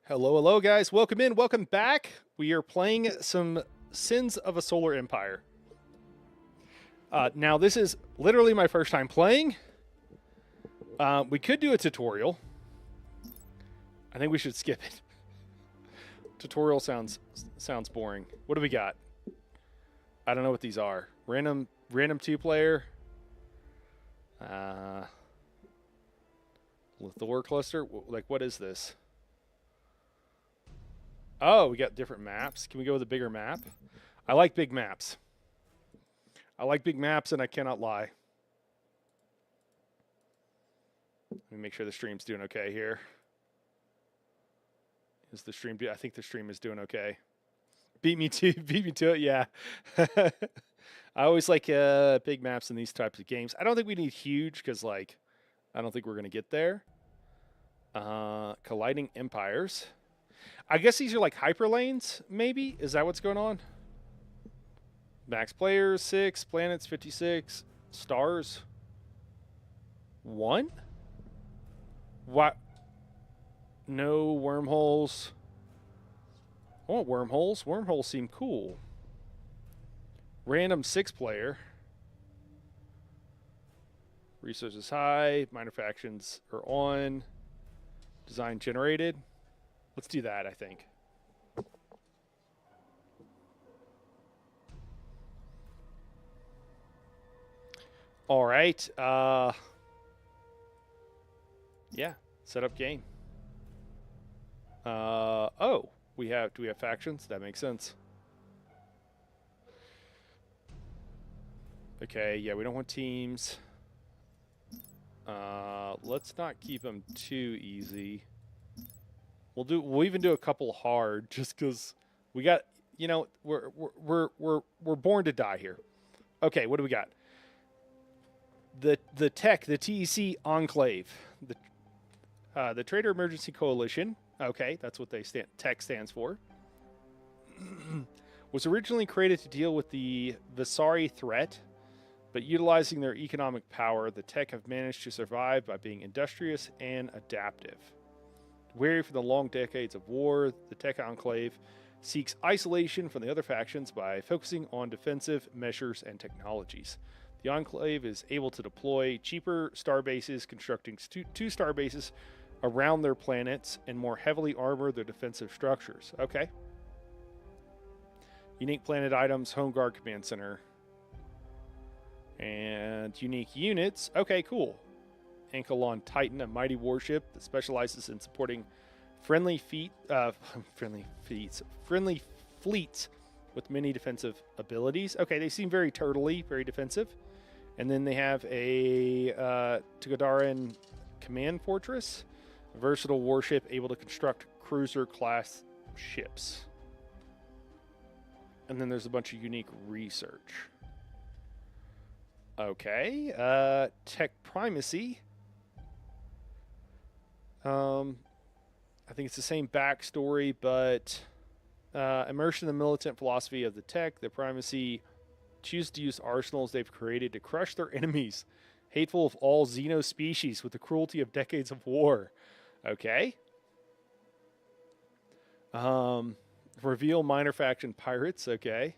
Hello, hello, guys. Welcome in. Welcome back. We are playing some Sins of a Solar Empire. Now, this is literally my first time playing. We could do a tutorial. I think we should skip it. Tutorial sounds boring. What do we got? I don't know what these are. Random two-player. Lithor cluster. Like, what is this? Oh, we got different maps. Can we go with a bigger map? I like big maps. I like big maps, and I cannot lie. Let me make sure the stream's doing okay here. Is the stream? I think the stream is doing okay. Beat me to it. Yeah. I always like big maps in these types of games. I don't think we need huge because, like, I don't think we're gonna get there. Colliding empires. I guess these are like hyperlanes, maybe? Is that what's going on? Max players, 6. Planets, 56. Stars, 1? What? No wormholes. I want wormholes. Wormholes seem cool. Random 6-player. Resources high. Minor factions are on. Design generated. Let's do that, I think. All right. Yeah. Set up game. Oh, do we have factions? That makes sense. Okay, yeah, we don't want teams. Let's not keep them too easy. We'll even do a couple hard just because we got, you know, we're born to die here. Okay, what do we got? The TEC Enclave, the Trader Emergency Coalition. Okay, that's what TEC stands for. Was originally created to deal with the Visari threat, but utilizing their economic power, the TEC have managed to survive by being industrious and adaptive. Weary from the long decades of war, the TEC Enclave seeks isolation from the other factions by focusing on defensive measures and technologies. The Enclave is able to deploy cheaper star bases, constructing two star bases around their planets and more heavily armor their defensive structures. Okay. Unique planet items, Home Guard Command Center. And unique units. Okay, cool. Ankalon Titan, a mighty warship that specializes in supporting friendly fleets with many defensive abilities. Okay, they seem very turtly, very defensive. And then they have a Tugadaran command fortress, a versatile warship able to construct cruiser-class ships. And then there's a bunch of unique research. Okay, Tech Primacy. I think it's the same backstory, but immersed in the militant philosophy of the TEC, the Primacy choose to use arsenals they've created to crush their enemies, hateful of all xenospecies with the cruelty of decades of war. Okay. Reveal minor faction pirates. Okay.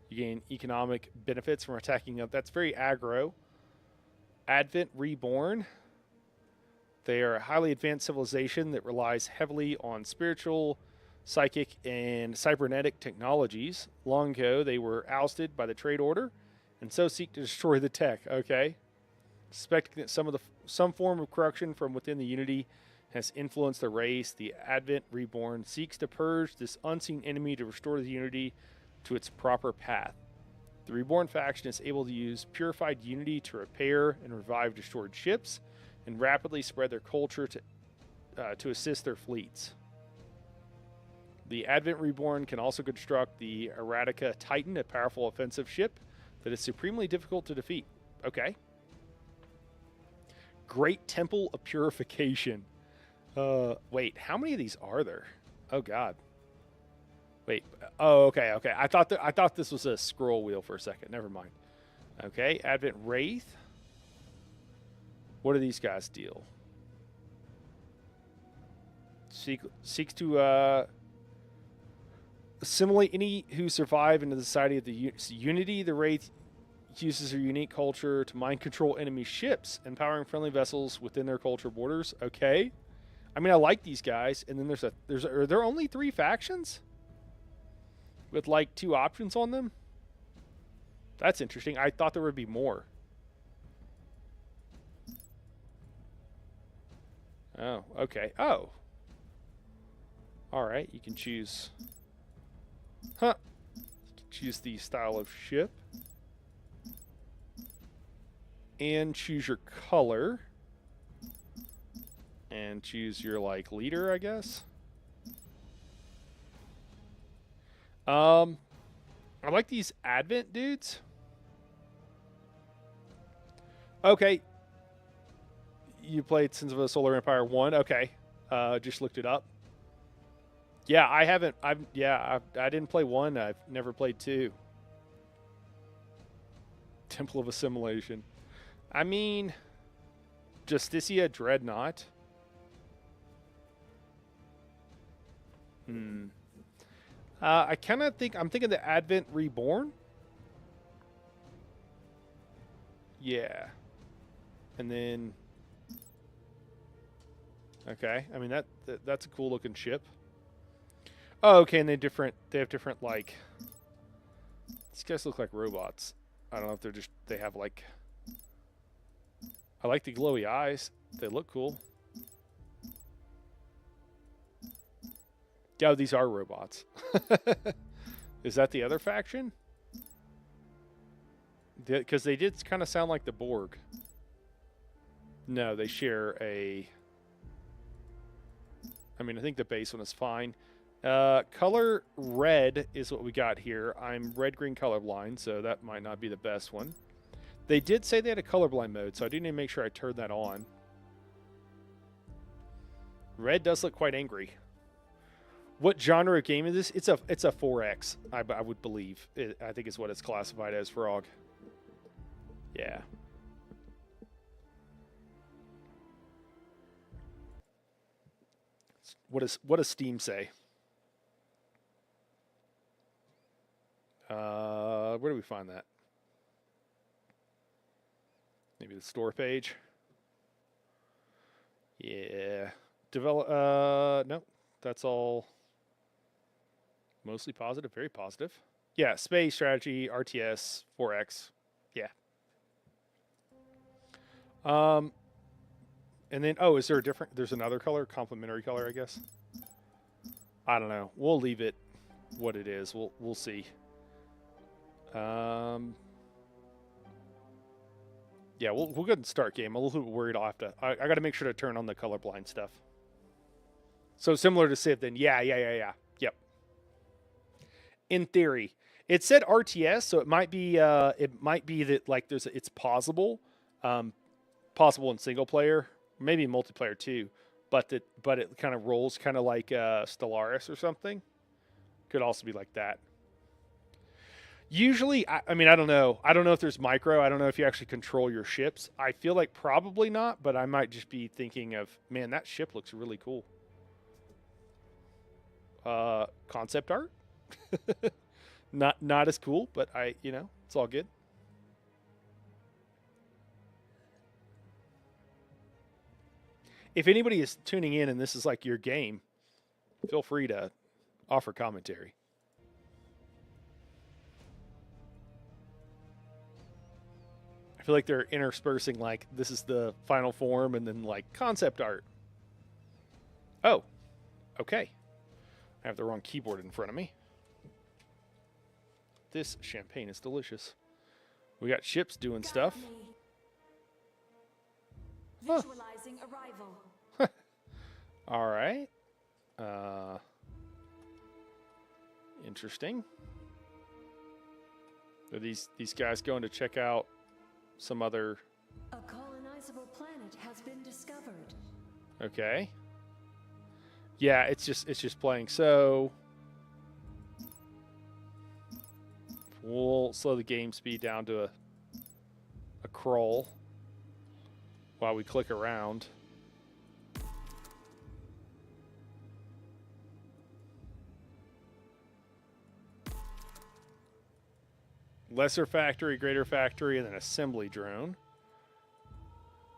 You gain economic benefits from attacking up. That's very aggro. Advent Reborn. They are a highly advanced civilization that relies heavily on spiritual, psychic, and cybernetic technologies. Long ago, they were ousted by the Trade Order, and so seek to destroy the TEC. Okay. Suspecting that some form of corruption from within the Unity has influenced the race, the Advent Reborn seeks to purge this unseen enemy to restore the Unity to its proper path. The Reborn faction is able to use purified Unity to repair and revive destroyed ships and rapidly spread their culture to assist their fleets. The Advent Reborn can also construct the Eradicate Titan, a powerful offensive ship that is supremely difficult to defeat. Okay. Great Temple of Purification. Wait, how many of these are there? Oh, God. Wait. Oh, okay. I thought this was a scroll wheel for a second. Never mind. Okay, Advent Wraith. What do these guys deal? seeks to assimilate any who survive into the society of the Unity. The Wraith uses their unique culture to mind control enemy ships, empowering friendly vessels within their culture borders. Okay. I mean, I like these guys. And then are there only 3 factions? With like 2 options on them? That's interesting. I thought there would be more. Oh, okay. Oh. All right, you can choose. Huh. You can choose the style of ship. And choose your color. And choose your, like, leader, I guess. I like these Advent dudes. Okay. You played Sins of a Solar Empire 1. Okay. Just looked it up. Yeah, I haven't. I didn't play 1. I've never played 2. Temple of Assimilation. I mean, Justicia Dreadnought. I kind of think I'm thinking the Advent Reborn. Yeah. And then okay. I mean that's a cool looking ship. Oh, okay, and they have different like these guys look like robots. I don't know if they have like I like the glowy eyes. They look cool. Yeah, these are robots. Is that the other faction? Because they did kind of sound like the Borg. No, they share a... I mean, I think the base one is fine. Color red is what we got here. I'm red-green colorblind, so that might not be the best one. They did say they had a colorblind mode, so I do need to make sure I turn that on. Red does look quite angry. What genre of game is this? It's a 4X, I would believe. I think it's what it's classified as, Frog. Yeah. What does Steam say? Where do we find that? Maybe the store page. Yeah. No, that's all mostly positive, very positive. Yeah, space strategy, RTS, 4X. Yeah. And then is there a different? There's another color, complementary color, I guess. I don't know. We'll leave it what it is. We'll see. Yeah, we'll go ahead and start game. I'm a little bit worried. I got to make sure to turn on the colorblind stuff. So similar to Civ, then. Yeah. Yep. In theory, it said RTS, so it might be that like it's possible, possible in single player, maybe multiplayer too, but it kind of rolls kind of like Stellaris or something. Could also be like that. Usually, I mean, I don't know. I don't know if there's micro. I don't know if you actually control your ships. I feel like probably not, but I might just be thinking of, man, that ship looks really cool. Concept art? Not as cool, but it's all good. If anybody is tuning in and this is like your game, feel free to offer commentary. I feel like they're interspersing like this is the final form and then like concept art. Oh, okay. I have the wrong keyboard in front of me. This champagne is delicious. We got ships doing stuff. Visualizing arrival. All right. Interesting. Are these guys going to check out some other... A colonizable planet has been discovered. Okay. Yeah, it's just playing. So we'll slow the game speed down to a crawl while we click around. Lesser factory, greater factory, and then assembly drone.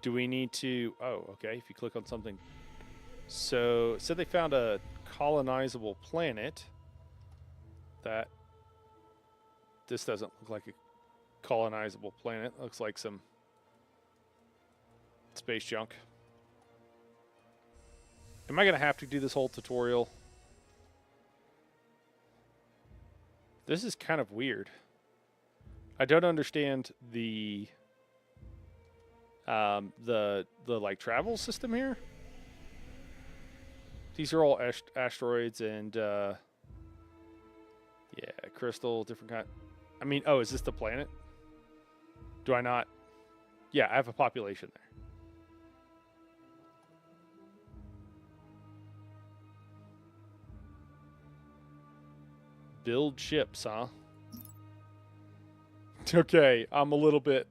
Do we need to... Oh, okay. If you click on something... So, said they found a colonizable planet. That... This doesn't look like a colonizable planet. It looks like some space junk. Am I going to have to do this whole tutorial? This is kind of weird. I don't understand the like travel system here. These are all asteroids and yeah, crystal, different kind. I mean, oh, is this the planet? Do I not? Yeah, I have a population there. Build ships, huh? Okay, I'm a little bit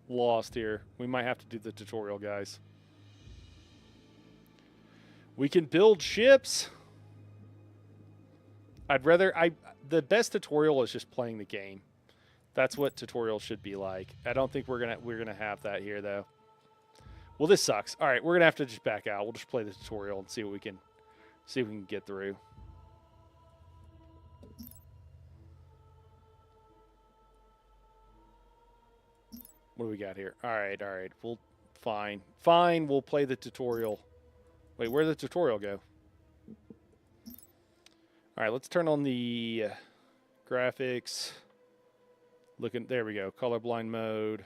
lost here. We might have to do the tutorial, guys. We can build ships. The best tutorial is just playing the game. That's what tutorials should be like. I don't think we're gonna have that here though. Well, this sucks. All right, we're gonna have to just back out. We'll just play the tutorial and see what we can get through. What do we got here? All right. We'll fine. We'll play the tutorial. Wait, where'd the tutorial go? All right, let's turn on the graphics. There we go. Colorblind mode.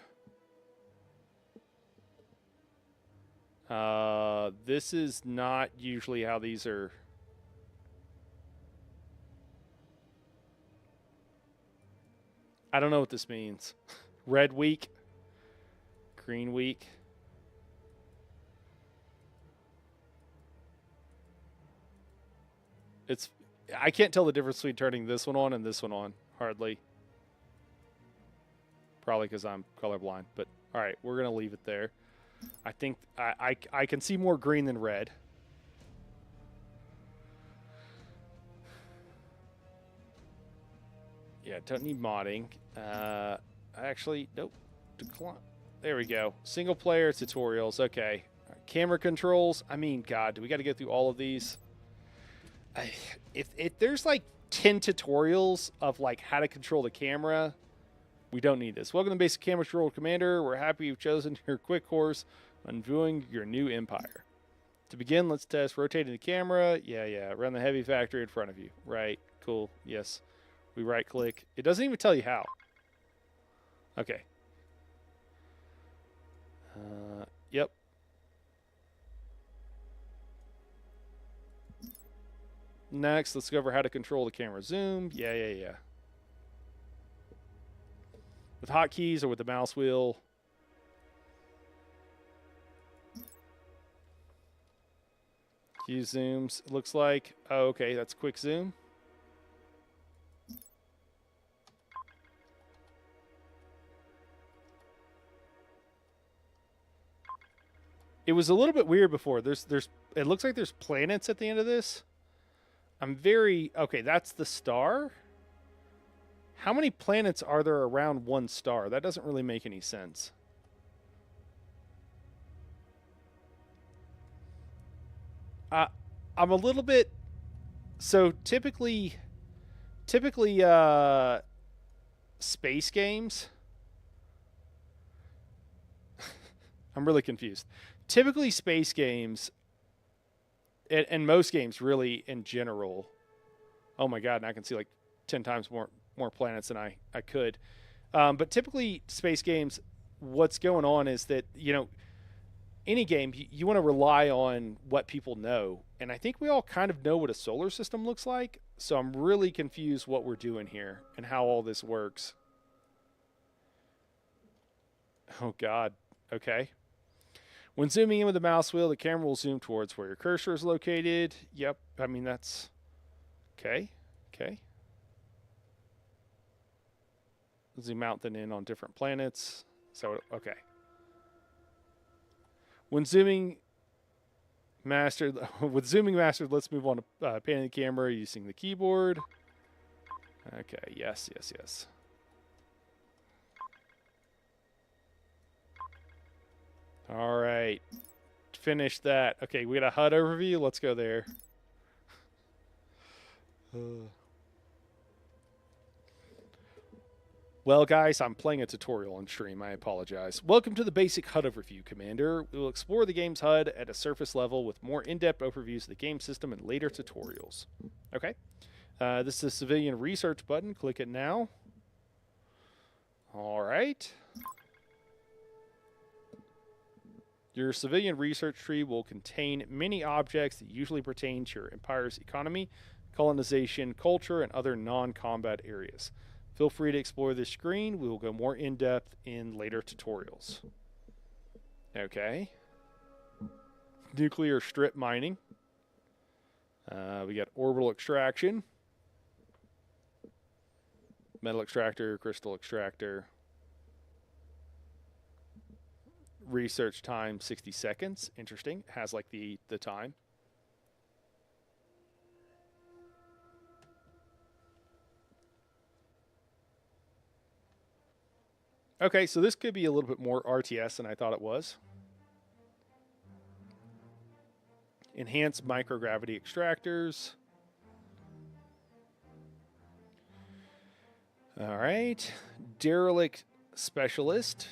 This is not usually how these are. I don't know what this means. Red week. Green week. I can't tell the difference between turning this one on and this one on, hardly. Probably because I'm colorblind, but all right, we're going to leave it there. I think I can see more green than red. Yeah, don't need modding. Actually, nope. Decline. There we go. Single player tutorials. Okay. Camera controls. I mean, God, do we got to go through all of these? If there's like 10 tutorials of like how to control the camera, we don't need this. Welcome to Basic Camera Control Commander. We're happy you've chosen your quick course on viewing your new empire. To begin, let's test rotating the camera. Yeah. Run the heavy factory in front of you. Right. Cool. Yes. We right click. It doesn't even tell you how. Okay. Yep. Next, let's go over how to control the camera zoom. Yeah. With hotkeys or with the mouse wheel. Use zooms. It looks like. Oh, okay. That's quick zoom. It was a little bit weird before. It looks like there's planets at the end of this. Okay, that's the star. How many planets are there around one star? That doesn't really make any sense. I'm a little bit. So typically, space games. I'm really confused. Typically, space games, and most games really in general. Oh my God! And I can see like 10 times more planets than I could. But typically, space games, what's going on is that any game you want to rely on what people know, and I think we all kind of know what a solar system looks like. So I'm really confused what we're doing here and how all this works. Oh God. Okay. When zooming in with the mouse wheel, the camera will zoom towards where your cursor is located. Yep. I mean, that's okay. Zoom out then in on different planets. So, okay. When zooming mastered, with zooming mastered, let's move on to panning the camera using the keyboard. Okay. Yes. All right. Finish that. Okay, we got a HUD overview. Let's go there. Well, guys, I'm playing a tutorial on stream. I apologize. Welcome to the basic HUD overview, Commander. We will explore the game's HUD at a surface level with more in-depth overviews of the game system in later tutorials. Okay. This is the civilian research button. Click it now. All right. Your civilian research tree will contain many objects that usually pertain to your empire's economy, colonization, culture, and other non-combat areas. Feel free to explore this screen. We will go more in-depth in later tutorials. Okay. Nuclear strip mining. We got orbital extraction. Metal extractor, crystal extractor. Research time 60 seconds. Interesting. Has like the time. Okay, so this could be a little bit more RTS than I thought it was. Enhanced microgravity extractors. All right. Derelict specialist.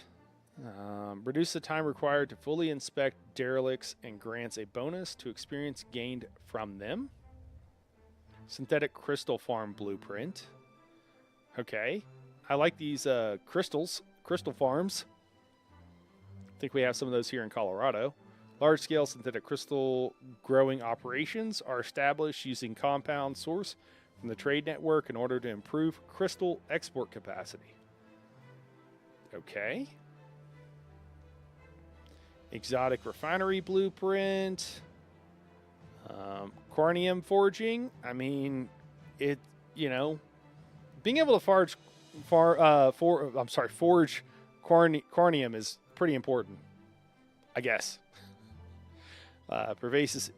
Reduce the time required to fully inspect derelicts and grants a bonus to experience gained from them. Synthetic crystal farm blueprint. Okay. I like these crystal farms. I think we have some of those here in Colorado. Large-scale synthetic crystal growing operations are established using compound source from the trade network in order to improve crystal export capacity. Okay. Exotic refinery blueprint. Cornium forging. I mean, being able to forge cornium is pretty important, I guess. Pervasive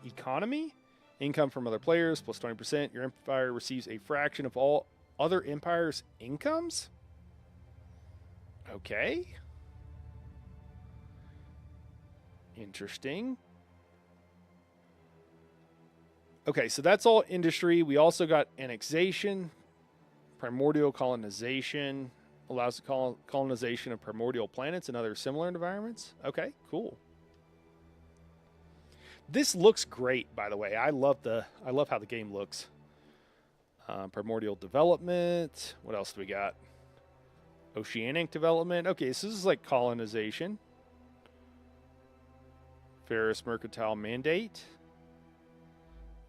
economy. Income from other players plus 20%. Your empire receives a fraction of all other empires' incomes. Okay. Interesting. Okay, so that's all industry. We also got annexation, primordial colonization, allows the colonization of primordial planets and other similar environments. Okay, cool. This looks great, by the way. I love how the game looks. Primordial development. What else do we got? Oceanic development. Okay, so this is like colonization. Ferrous mercantile mandate.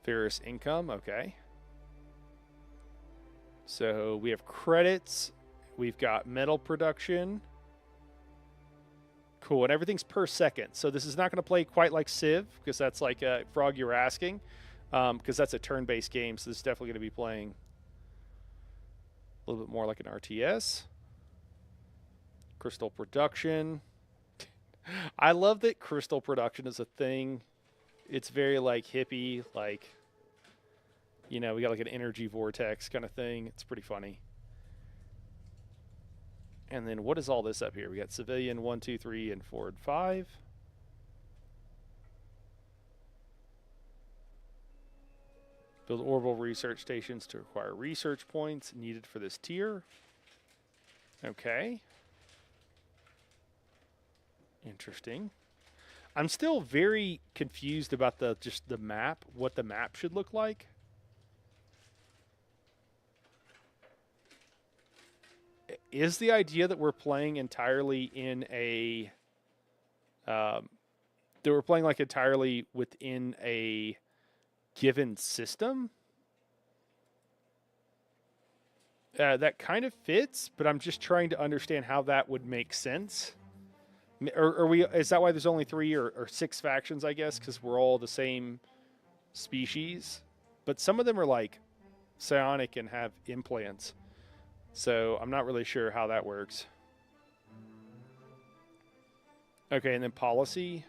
Ferrous income. Okay. So we have credits. We've got metal production. Cool, and everything's per second. So this is not going to play quite like Civ, because that's like Frog, you were asking, because that's a turn-based game. So this is definitely going to be playing a little bit more like an RTS. Crystal production. I love that crystal production is a thing. It's very like hippie, like, we got like an energy vortex kind of thing. It's pretty funny. And then what is all this up here? We got civilian 1, 2, 3, and 4, and 5. Build orbital research stations to acquire research points needed for this tier. Okay. Interesting. I'm still very confused about the map, what the map should look like. Is the idea that we're playing entirely in a that we're playing like entirely within a given system? That kind of fits, but I'm just trying to understand how that would make sense. Is that why there's only 3 or 6 factions, I guess, because we're all the same species? But some of them are like psionic and have implants. So I'm not really sure how that works. Okay, and then policy.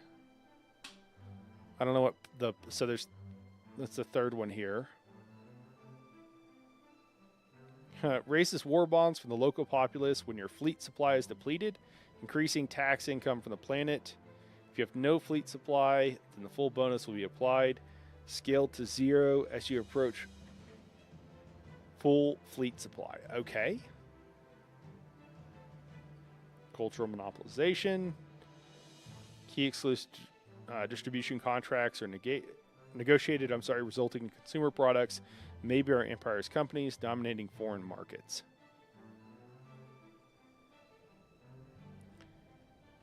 I don't know what that's the third one here. Raises war bonds from the local populace when your fleet supply is depleted. increasing tax income from the planet. If you have no fleet supply, then the full bonus will be applied. Scale to 0 as you approach full fleet supply. Okay. Cultural monopolization. Key exclusive distribution contracts are negotiated, resulting in consumer products, maybe our empire's companies dominating foreign markets.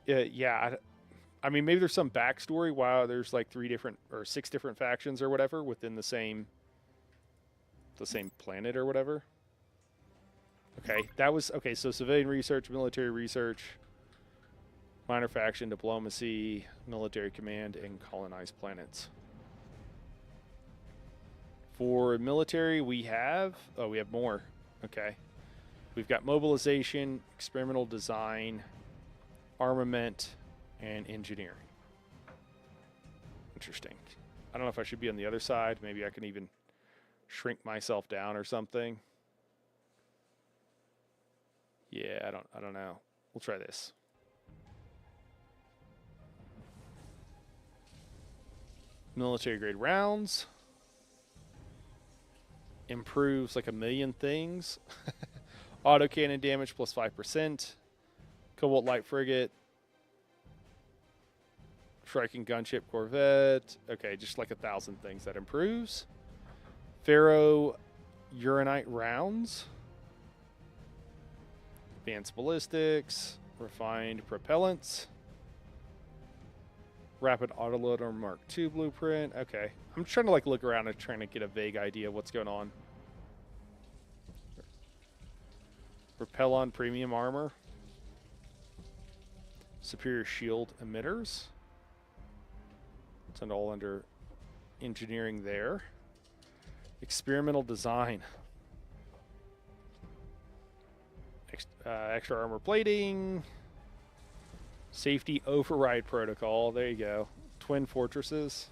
Yeah, I mean, maybe there's some backstory why there's like 6 different factions or whatever within the same planet or whatever. Okay, so civilian research, military research, minor faction, diplomacy, military command, and colonized planets. For military, we have more. Okay. We've got mobilization, experimental design, armament, and engineering. Interesting. I don't know if I should be on the other side. Maybe I can even shrink myself down or something. Yeah, I don't know. We'll try this. Military grade rounds. Improves like 1,000,000 things. Autocannon damage plus 5%. Cobalt light frigate. Striking gunship corvette. Okay, just like 1,000 things that improves. Pharaoh Uranite rounds. Advanced ballistics. Refined propellants. Rapid autoloader Mark II blueprint. Okay. I'm trying to like look around and trying to get a vague idea of what's going on. Repellon premium armor. Superior shield emitters. It's all under engineering there. Experimental design. Extra armor plating. Safety override protocol. There you go. Twin fortresses.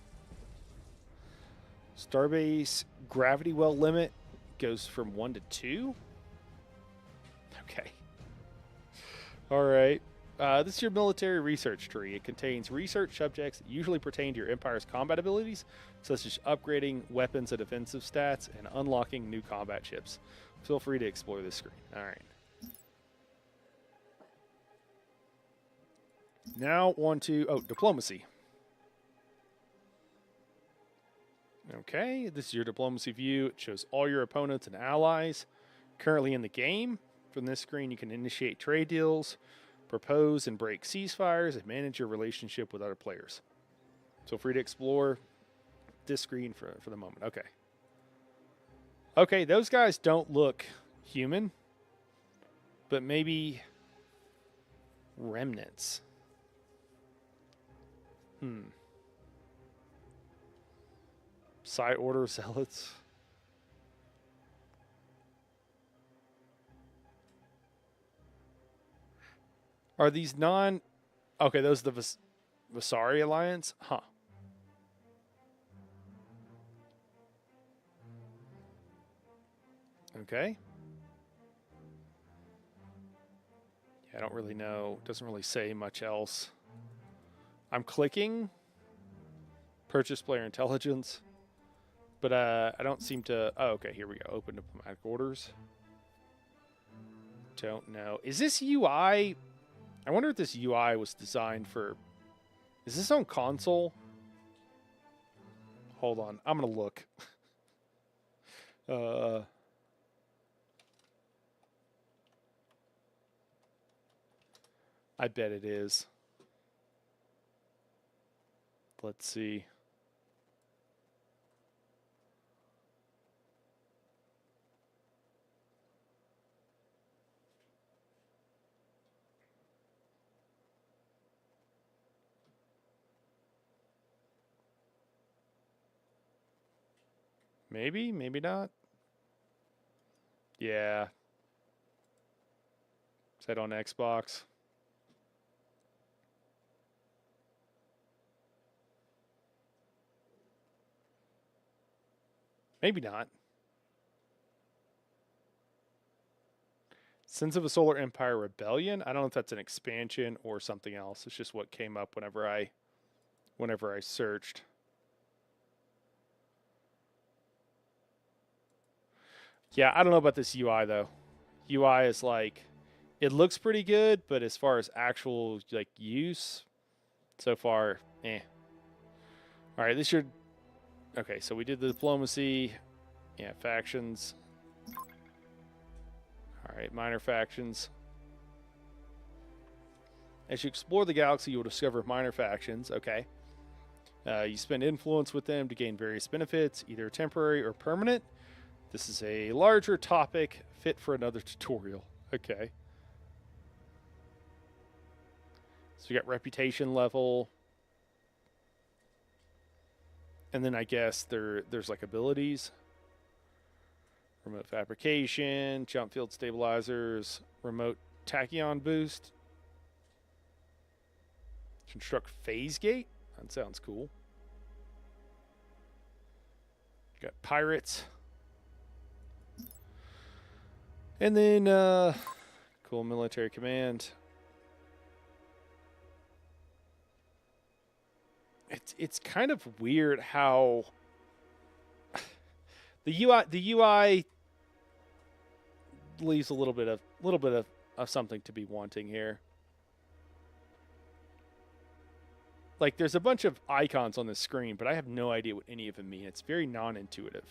Starbase gravity well limit goes from 1 to 2. Okay. All right. This is your military research tree. It contains research subjects that usually pertain to your empire's combat abilities, such as upgrading weapons and defensive stats and unlocking new combat chips. Feel free to explore this screen. All right. Now on to, diplomacy. Okay, this is your diplomacy view. It shows all your opponents and allies currently in the game. From this screen, you can initiate trade deals, propose and break ceasefires, and manage your relationship with other players. Feel free to explore this screen for the moment. Okay. Okay, those guys don't look human, but maybe remnants. Side order zealots. Are these non... Okay, those are the Vasari Alliance? Huh. Okay. Yeah, I don't really know. Doesn't really say much else. I'm clicking purchase player intelligence, but I don't seem to... Oh, okay, here we go. Open diplomatic orders. Don't know. Is this UI... I wonder if this UI was designed for... Is this on console? Hold on. I'm going to look. I bet it is. Let's see. Maybe, maybe not. Yeah. Is that on Xbox? Maybe not. Sins of a Solar Empire Rebellion. I don't know if that's an expansion or something else. It's just what came up whenever I searched. Yeah, I don't know about this UI though. UI is like, it looks pretty good, but as far as actual like use, so far, eh. All right, this should. Okay, so we did the diplomacy. Yeah, factions. All right, minor factions. As you explore the galaxy, you will discover minor factions. Okay. You spend influence with them to gain various benefits, either temporary or permanent. This is a larger topic fit for another tutorial. Okay. So we got reputation level. And then I guess there's like abilities. Remote fabrication, jump field stabilizers, remote tachyon boost. Construct phase gate. That sounds cool. Got pirates. And then cool military command. It's kind of weird how the UI leaves a little bit of something to be wanting here. Like there's a bunch of icons on the screen, but I have no idea what any of them mean. It's very non-intuitive.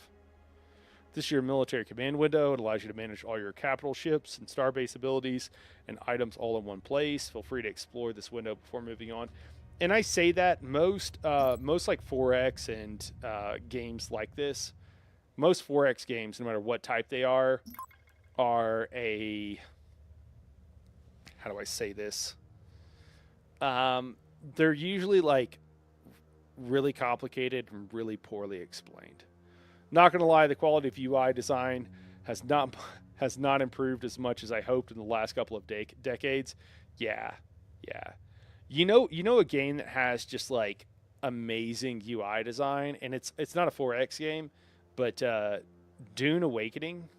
This is your military command window. It allows you to manage all your capital ships and starbase abilities and items all in one place. Feel free to explore this window before moving on. And I say that most like 4X and games like this, most 4X games, no matter what type they are a, how do I say this? They're usually like really complicated and really poorly explained. Not gonna lie, the quality of UI design has not improved as much as I hoped in the last couple of decades. Yeah. You know a game that has just like amazing UI design, and it's not a 4X game, but Dune Awakening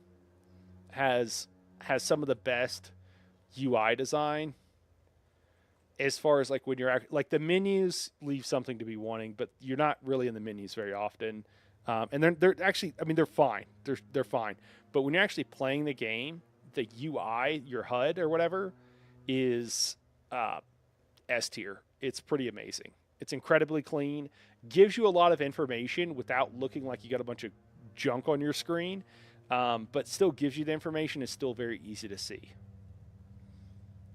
has some of the best UI design. As far as like when you're like the menus leave something to be wanting, but you're not really in the menus very often. And they're actually, I mean, they're fine. They're fine. But when you're actually playing the game, the UI, your HUD or whatever, is S tier. It's pretty amazing. It's incredibly clean. Gives you a lot of information without looking like you got a bunch of junk on your screen, but still gives you the information. It's still very easy to see.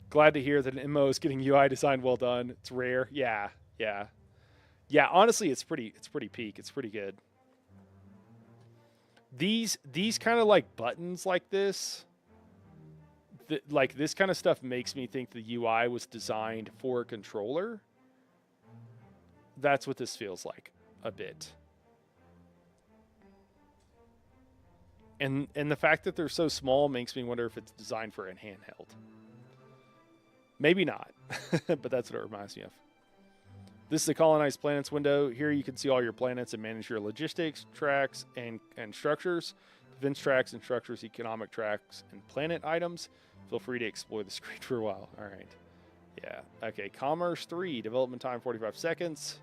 Glad to hear that an MMO is getting UI design well done. It's rare. Yeah. Honestly, it's pretty peak. It's pretty good. These kind of like buttons like this, like this kind of stuff makes me think the UI was designed for a controller. That's what this feels like a bit. And the fact that they're so small makes me wonder if it's designed for a handheld. Maybe not, but that's what it reminds me of. This is the Colonized Planets window. Here you can see all your planets and manage your logistics, tracks, and structures, defense tracks and structures, economic tracks, and planet items. Feel free to explore the screen for a while. All right. Yeah. Okay. Commerce 3. Development time 45 seconds.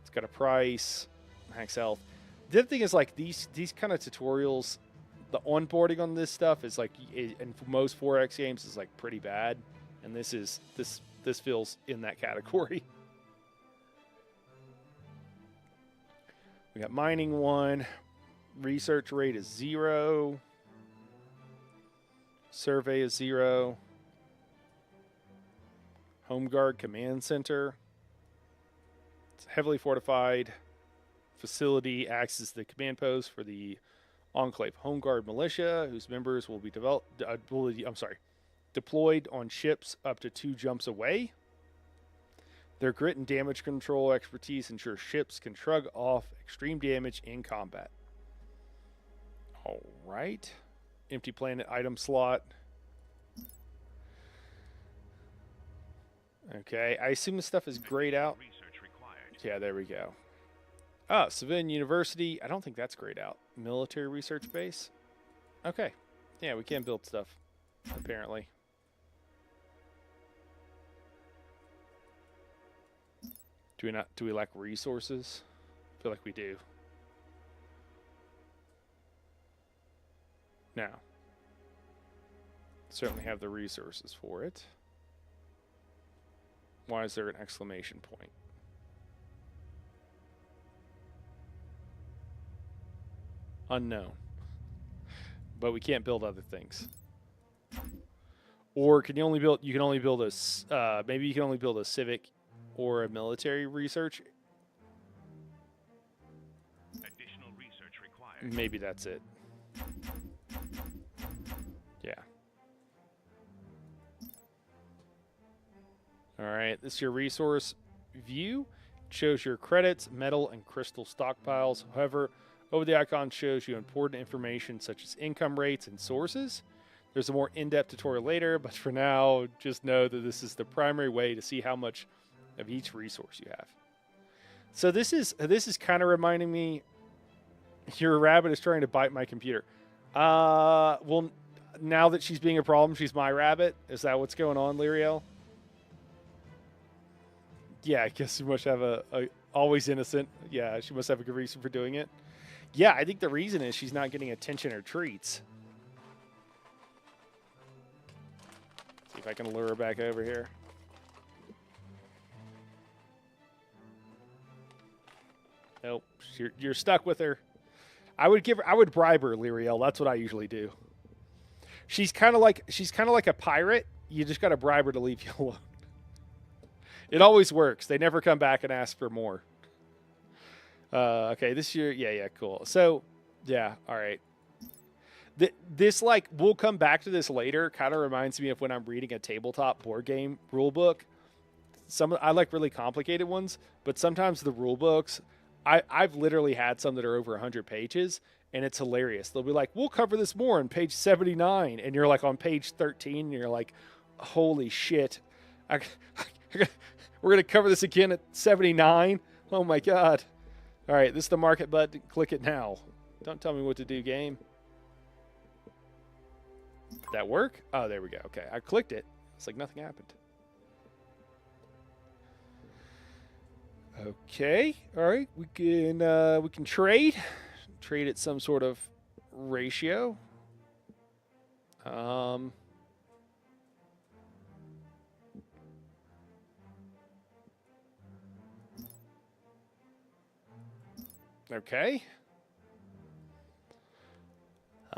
It's got a price. Max health. The other thing is like these kind of tutorials, the onboarding on this stuff is like, and for most 4X games is like pretty bad. And this feels in that category. We got mining 1. Research rate is 0. Survey is 0. Home Guard Command Center. It's a heavily fortified facility. Acts as the command post for the Enclave Home Guard militia, whose members will be deployed on ships up to 2 jumps away. Their grit and damage control expertise ensures ships can shrug off extreme damage in combat. All right. Empty planet item slot. Okay, I assume this stuff is grayed out. Yeah, there we go. Oh, Civilian University. I don't think that's grayed out. Military research base. Okay. Yeah, we can build stuff. apparently. Do we lack resources? I feel like we do. Now, certainly have the resources for it. Why is there an exclamation point? Unknown. But we can't build other things. Or can you only build? You can only build a. Maybe you can only build a civic or a military research. Additional research required. Maybe that's it. Yeah. All right. This is your resource view. It shows your credits, metal, and crystal stockpiles. However, over the icon shows you important information such as income rates and sources. There's a more in-depth tutorial later, but for now, just know that this is the primary way to see how much of each resource you have. So this is kind of reminding me, your rabbit is trying to bite my computer. Well, now that she's being a problem, she's my rabbit. Is that what's going on, Lyriel? Yeah, I guess she must have a always innocent. Yeah, she must have a good reason for doing it. Yeah, I think the reason is she's not getting attention or treats. See if I can lure her back over here. Nope, you're stuck with her. I would bribe her, Lyriel. That's what I usually do. She's kind of like a pirate. You just got to bribe her to leave you alone. It always works. They never come back and ask for more. Okay, this year, yeah, cool. So, yeah, all right. This, like, we'll come back to this later. Kind of reminds me of when I'm reading a tabletop board game rule book. I like really complicated ones, but sometimes the rule books, I've literally had some that are over 100 pages, and it's hilarious. They'll be like, we'll cover this more on page 79, and you're like on page 13, and you're like, holy shit. We're going to cover this again at 79? Oh, my God. All right, this is the market button. Click it now. Don't tell me what to do, game. Did that work? Oh, there we go. Okay, I clicked it. It's like nothing happened. Okay, all right. We can trade at some sort of ratio. Okay.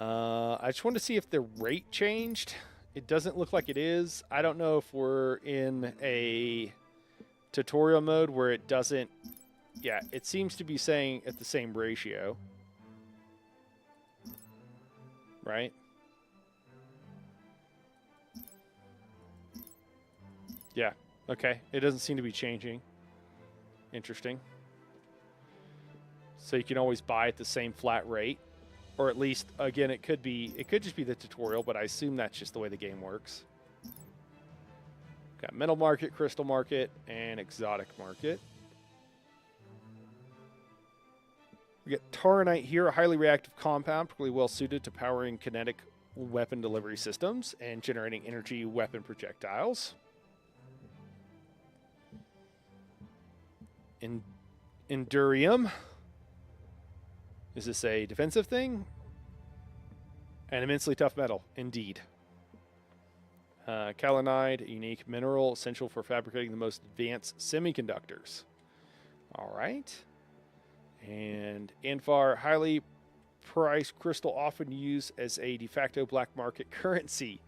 I just want to see if the rate changed. It doesn't look like it is. I don't know if we're in a tutorial mode where it doesn't. Yeah, it seems to be saying at the same ratio. Right? Yeah. Okay. It doesn't seem to be changing. Interesting. So you can always buy at the same flat rate. Or at least, again, it could just be the tutorial, but I assume that's just the way the game works. Got metal market, crystal market, and exotic market. We get Taranite here, a highly reactive compound, particularly well suited to powering kinetic weapon delivery systems and generating energy weapon projectiles. Endurium. Is this a defensive thing? An immensely tough metal, indeed. Kaolinite, a unique mineral essential for fabricating the most advanced semiconductors. All right. And Anfar, highly priced crystal often used as a de facto black market currency.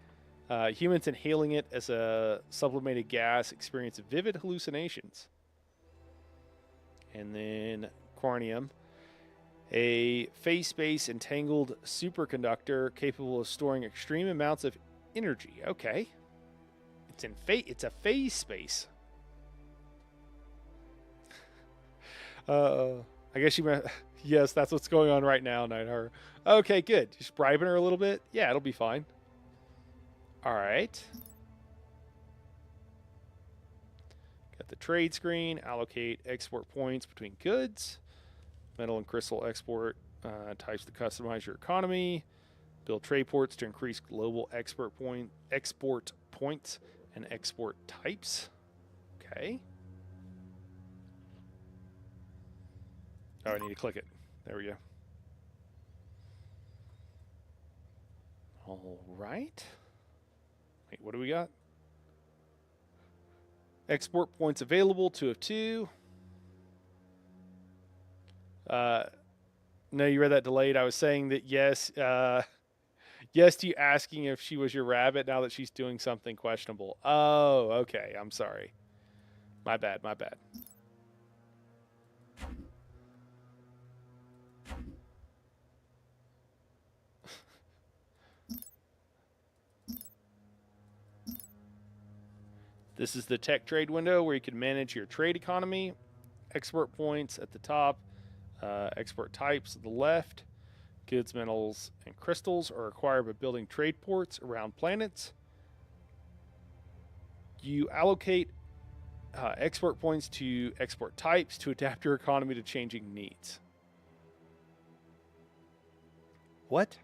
Humans inhaling it as a sublimated gas experience vivid hallucinations. And then Quarnium, a phase-space entangled superconductor capable of storing extreme amounts of energy. Okay. It's a phase space. I guess you meant, yes, that's what's going on right now, Nighthawk. Okay, good. Just bribing her a little bit. Yeah, it'll be fine. All right. Got the trade screen. Allocate export points between goods. Metal and crystal export types to customize your economy. Build trade ports to increase global export points and export types. Okay. Oh, I need to click it. There we go. All right. Wait, what do we got? Export points available, 2 of 2. No, you read that delayed. I was saying that yes. Yes to you asking if she was your rabbit now that she's doing something questionable. Oh, okay. I'm sorry. My bad, my bad. This is the tech trade window where you can manage your trade economy. Export points at the top. Export types at the left. Goods, metals, and crystals are acquired by building trade ports around planets. You allocate export points to export types to adapt your economy to changing needs. What?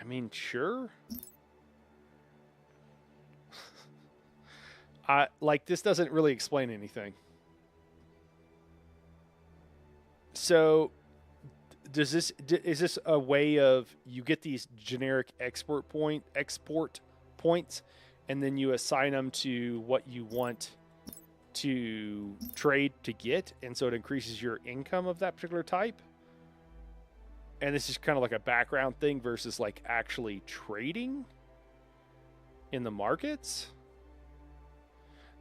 I mean, sure. This doesn't really explain anything. So, is this a way of you get these generic export points, and then you assign them to what you want to trade to get, and so it increases your income of that particular type? And this is kind of like a background thing versus like actually trading in the markets.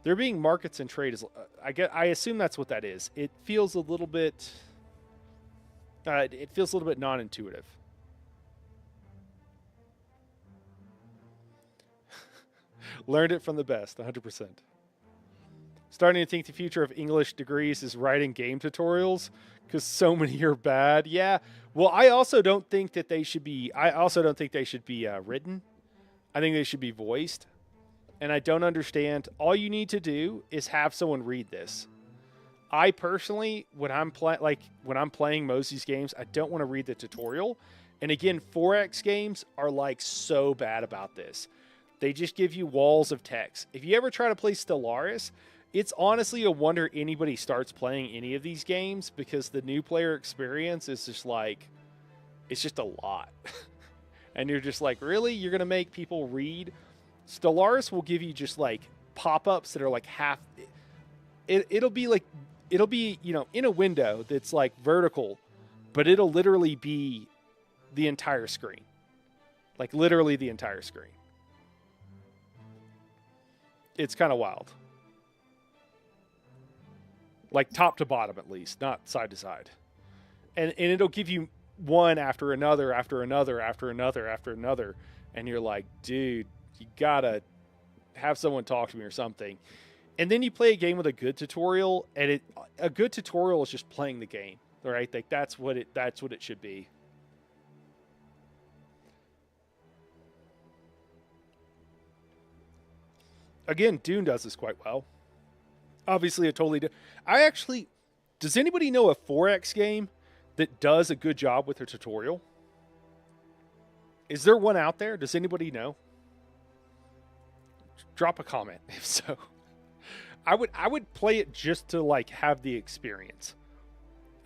There being markets and trade is, I assume that's what that is. It feels a little bit. It feels a little bit non-intuitive. Learned it from the best, 100%. Starting to think the future of English degrees is writing game tutorials because so many are bad. Yeah. Well, I also don't think that they should be. Written. I think they should be voiced. And I don't understand. All you need to do is have someone read this. I personally, when I'm playing most of these games, I don't want to read the tutorial. And again, 4X games are like so bad about this. They just give you walls of text. If you ever try to play Stellaris, it's honestly a wonder anybody starts playing any of these games because the new player experience is just like, it's just a lot. And you're just like, really? You're going to make people read? Stellaris will give you just like pop-ups that are like half. It'll be, in a window that's like vertical, but it'll literally be the entire screen. Like literally the entire screen. It's kind of wild. Like top to bottom at least, not side to side. And it'll give you one after another, after another, after another, after another. And you're like, dude, you gotta have someone talk to me or something. And then you play a game with a good tutorial, and a good tutorial is just playing the game, right? Like that's what it should be. Again, Dune does this quite well. Obviously, does anybody know a 4X game that does a good job with their tutorial? Is there one out there? Does anybody know? Drop a comment if so. I would play it just to like have the experience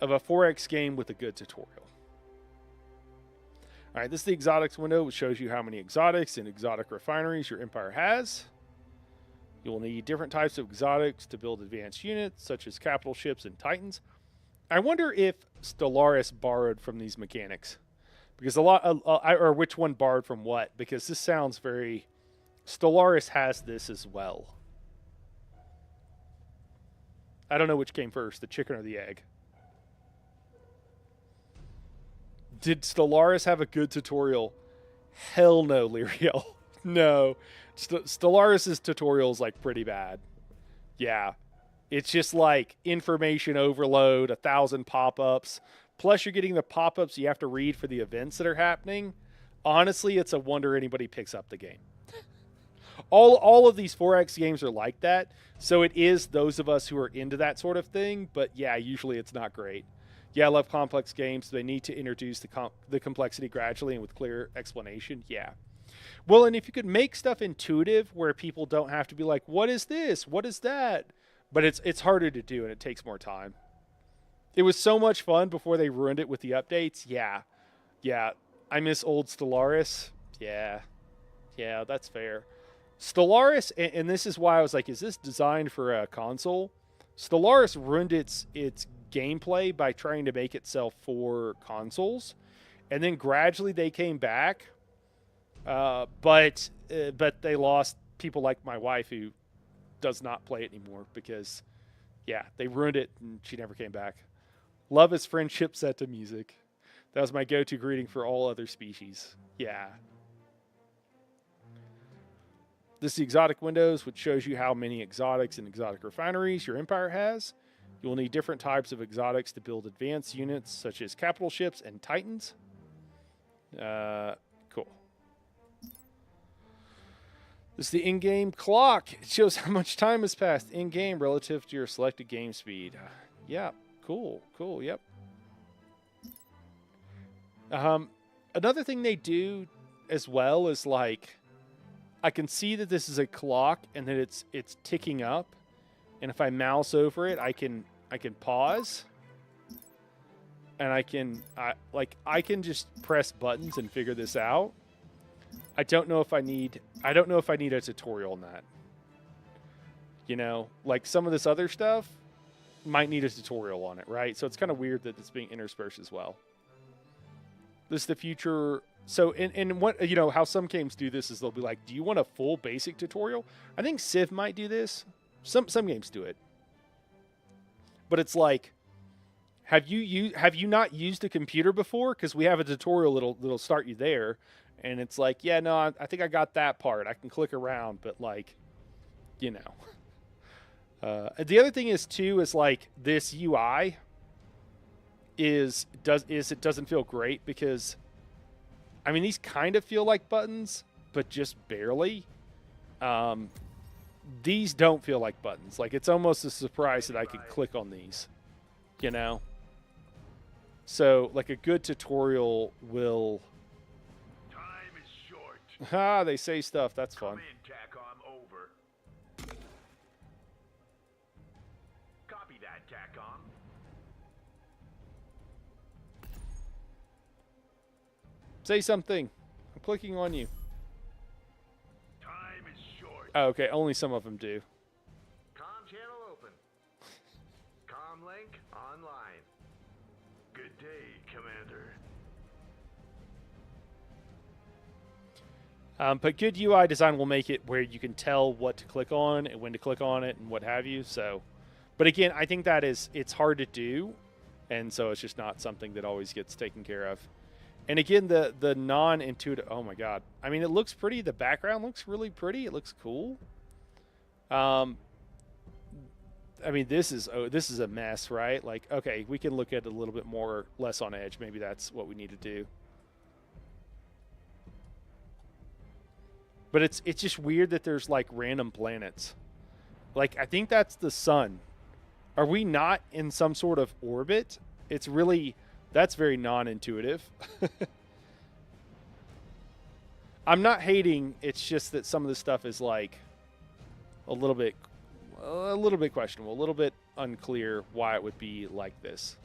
of a 4X game with a good tutorial. All right, this is the exotics window, which shows you how many exotics and exotic refineries your empire has. You will need different types of exotics to build advanced units, such as capital ships and titans. I wonder if Stellaris borrowed from these mechanics, because or which one borrowed from what? Because this sounds very. Stellaris has this as well. I don't know which came first, the chicken or the egg. Did Stellaris have a good tutorial? Hell no, Lyriel. No. Stellaris' tutorial is like pretty bad. Yeah. It's just like information overload, 1,000 pop-ups. Plus you're getting the pop-ups you have to read for the events that are happening. Honestly, it's a wonder anybody picks up the game. All of these 4X games are like that. So it is those of us who are into that sort of thing. But yeah, usually it's not great. Yeah, I love complex games. They need to introduce the complexity gradually and with clear explanation. Yeah. Well, and if you could make stuff intuitive where people don't have to be like, "What is this? What is that?" But it's harder to do and it takes more time. It was so much fun before they ruined it with the updates. Yeah. Yeah. I miss old Stellaris. Yeah. Yeah, that's fair. Stellaris, and this is why I was like, is this designed for a console? Stellaris ruined its gameplay by trying to make itself for consoles, and then gradually they came back. But they lost people like my wife who does not play it anymore because, yeah, they ruined it and she never came back. Love is friendship set to music. That was my go-to greeting for all other species. Yeah. This is the exotic windows, which shows you how many exotics and exotic refineries your empire has. You will need different types of exotics to build advanced units, such as capital ships and titans. Cool. This is the in-game clock. It shows how much time has passed in-game relative to your selected game speed. Yeah, cool, yep. Another thing they do as well is like, I can see that this is a clock and that it's ticking up, and if I mouse over it, I can pause, and I can just press buttons and figure this out. I don't know if I need a tutorial on that. You know, like some of this other stuff might need a tutorial on it, right? So it's kind of weird that it's being interspersed as well. This is the future. So in what, you know, how some games do this is they'll be like, do you want a full basic tutorial? I think Civ might do this. Some games do it. But it's like, have you not used a computer before? Because we have a tutorial that'll start you there. And it's like, yeah, no, I think I got that part. I can click around, but like, you know. The other thing is too is like this UI it doesn't feel great because, I mean, these kind of feel like buttons, but just barely. These don't feel like buttons. Like, it's almost a surprise that I could click on these, you know? So, like, a good tutorial will... Time is short. Ah, they say stuff. That's fun. Come in, TACOM, over. Copy that, TACOM. Say something. I'm clicking on you. Time is short. Oh, okay. Only some of them do. Com channel open. Com link online. Good day, Commander. But good UI design will make it where you can tell what to click on and when to click on it and what have you. So, but again, I think it's hard to do, and so it's just not something that always gets taken care of. And again, the non-intuitive. Oh my god! I mean, it looks pretty. The background looks really pretty. It looks cool. I mean, this is a mess, right? Like, okay, we can look at it a little bit more, less on edge. Maybe that's what we need to do. But it's just weird that there's like random planets. Like, I think that's the sun. Are we not in some sort of orbit? It's really, that's very non-intuitive. I'm not hating. It's just that some of the stuff is like a little bit questionable, a little bit unclear why it would be like this.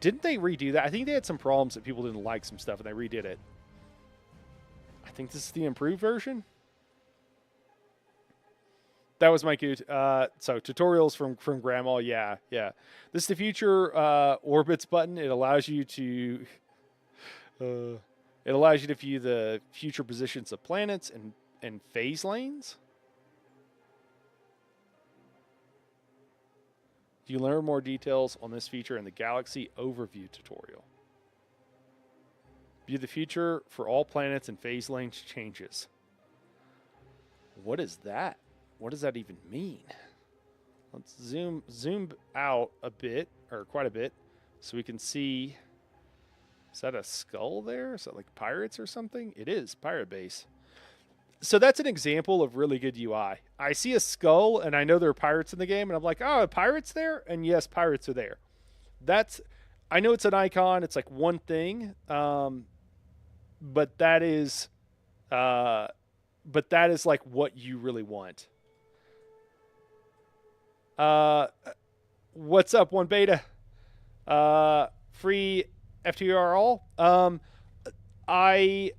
Didn't they redo that? I think they had some problems that people didn't like some stuff and they redid it. I think this is the improved version. That was my good. So tutorials from Grandma. Yeah. This is the future orbits button. It allows you to view the future positions of planets and phase lanes. You learn more details on this feature in the Galaxy Overview tutorial. View the future for all planets and phase lanes changes. What is that? What does that even mean? Let's zoom out a bit, or quite a bit, so we can see. Is that a skull there? Is that like pirates or something? It is, pirate base. so that's an example of really good UI. I see a skull and I know there are pirates in the game, and I'm like, oh, pirates there? And yes, pirates are there. That's, I know it's an icon. It's like one thing, but that is, like what you really want. What's up, One Beta? Free FTR all. I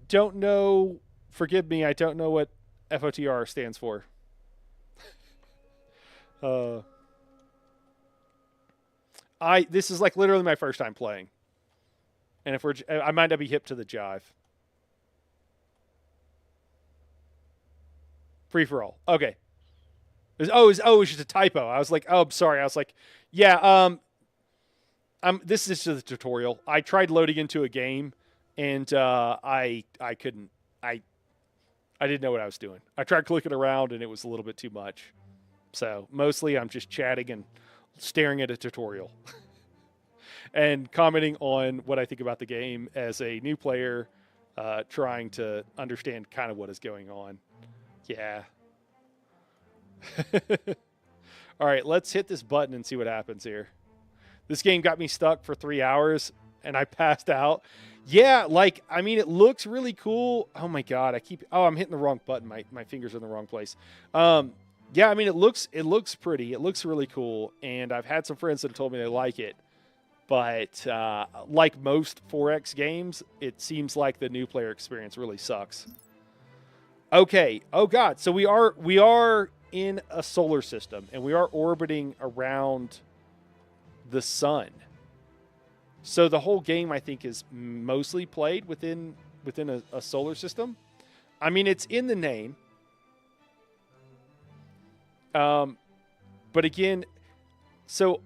don't know. Forgive me. I don't know what FOTR stands for. This is like literally my first time playing, and I might not be hip to the jive. Free for all. Okay. It was just a typo. I was like, oh, I'm sorry. I was like, yeah. This is just a tutorial. I tried loading into a game, and I couldn't. I didn't know what I was doing. I tried clicking around, and it was a little bit too much. So mostly I'm just chatting and staring at a tutorial and commenting on what I think about the game as a new player, trying to understand kind of what is going on. Yeah. All right, let's hit this button and see what happens here. This game got me stuck for 3 hours and I passed out. Yeah, like, I mean, it looks really cool. Oh my God, I'm hitting the wrong button. My fingers are in the wrong place. Yeah, I mean, it looks pretty. It looks really cool. And I've had some friends that have told me they like it. But like most 4X games, it seems like the new player experience really sucks. Okay. Oh God. So we are in a solar system and we are orbiting around the sun. So the whole game, I think, is mostly played within a solar system. I mean, it's in the name. But again, so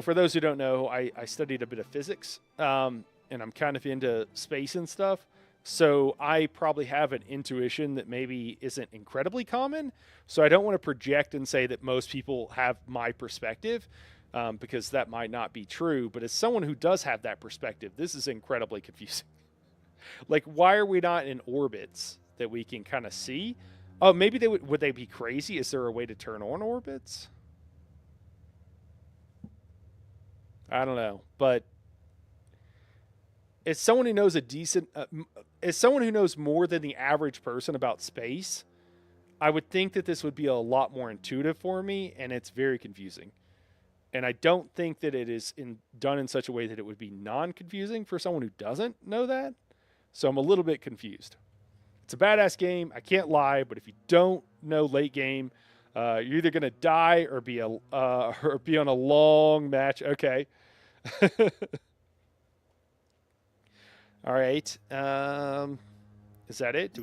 for those who don't know, I studied a bit of physics, and I'm kind of into space and stuff. So I probably have an intuition that maybe isn't incredibly common. So I don't want to project and say that most people have my perspective, because that might not be true. But as someone who does have that perspective, this is incredibly confusing. Like, why are we not in orbits that we can kind of see? Oh, maybe would they be crazy? Is there a way to turn on orbits? I don't know, but as someone who knows as someone who knows more than the average person about space, I would think that this would be a lot more intuitive for me, and it's very confusing. And I don't think that it is done in such a way that it would be non-confusing for someone who doesn't know that. So I'm a little bit confused. It's a badass game, I can't lie, but if you don't know late game, you're either going to die or be on a long match. Okay. All right. Is that it?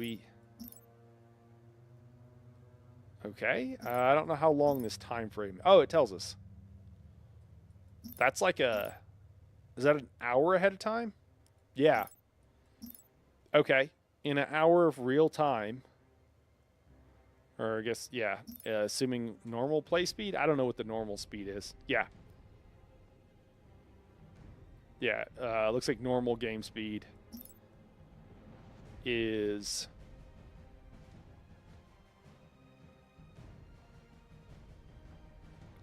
Okay. I don't know how long this time frame. Oh, it tells us. That's like is that an hour ahead of time? Yeah. Okay. In an hour of real time. Or I guess, yeah, assuming normal play speed. I don't know what the normal speed is. Yeah. Yeah, looks like normal game speed is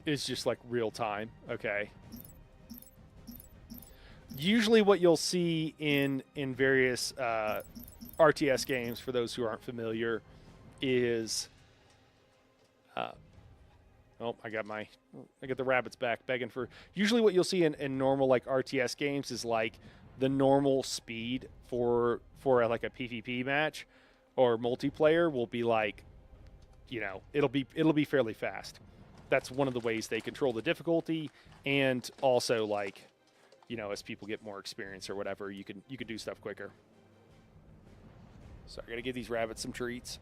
just like real time. Okay. Usually what you'll see in various RTS games, for those who aren't familiar, is I got the rabbits back begging for. Usually what you'll see in normal like RTS games is like the normal speed for like a PvP match or multiplayer will be like, it'll be fairly fast. That's one of the ways they control the difficulty, and also like, as people get more experience or whatever, you can do stuff quicker. So I gotta give these rabbits some treats.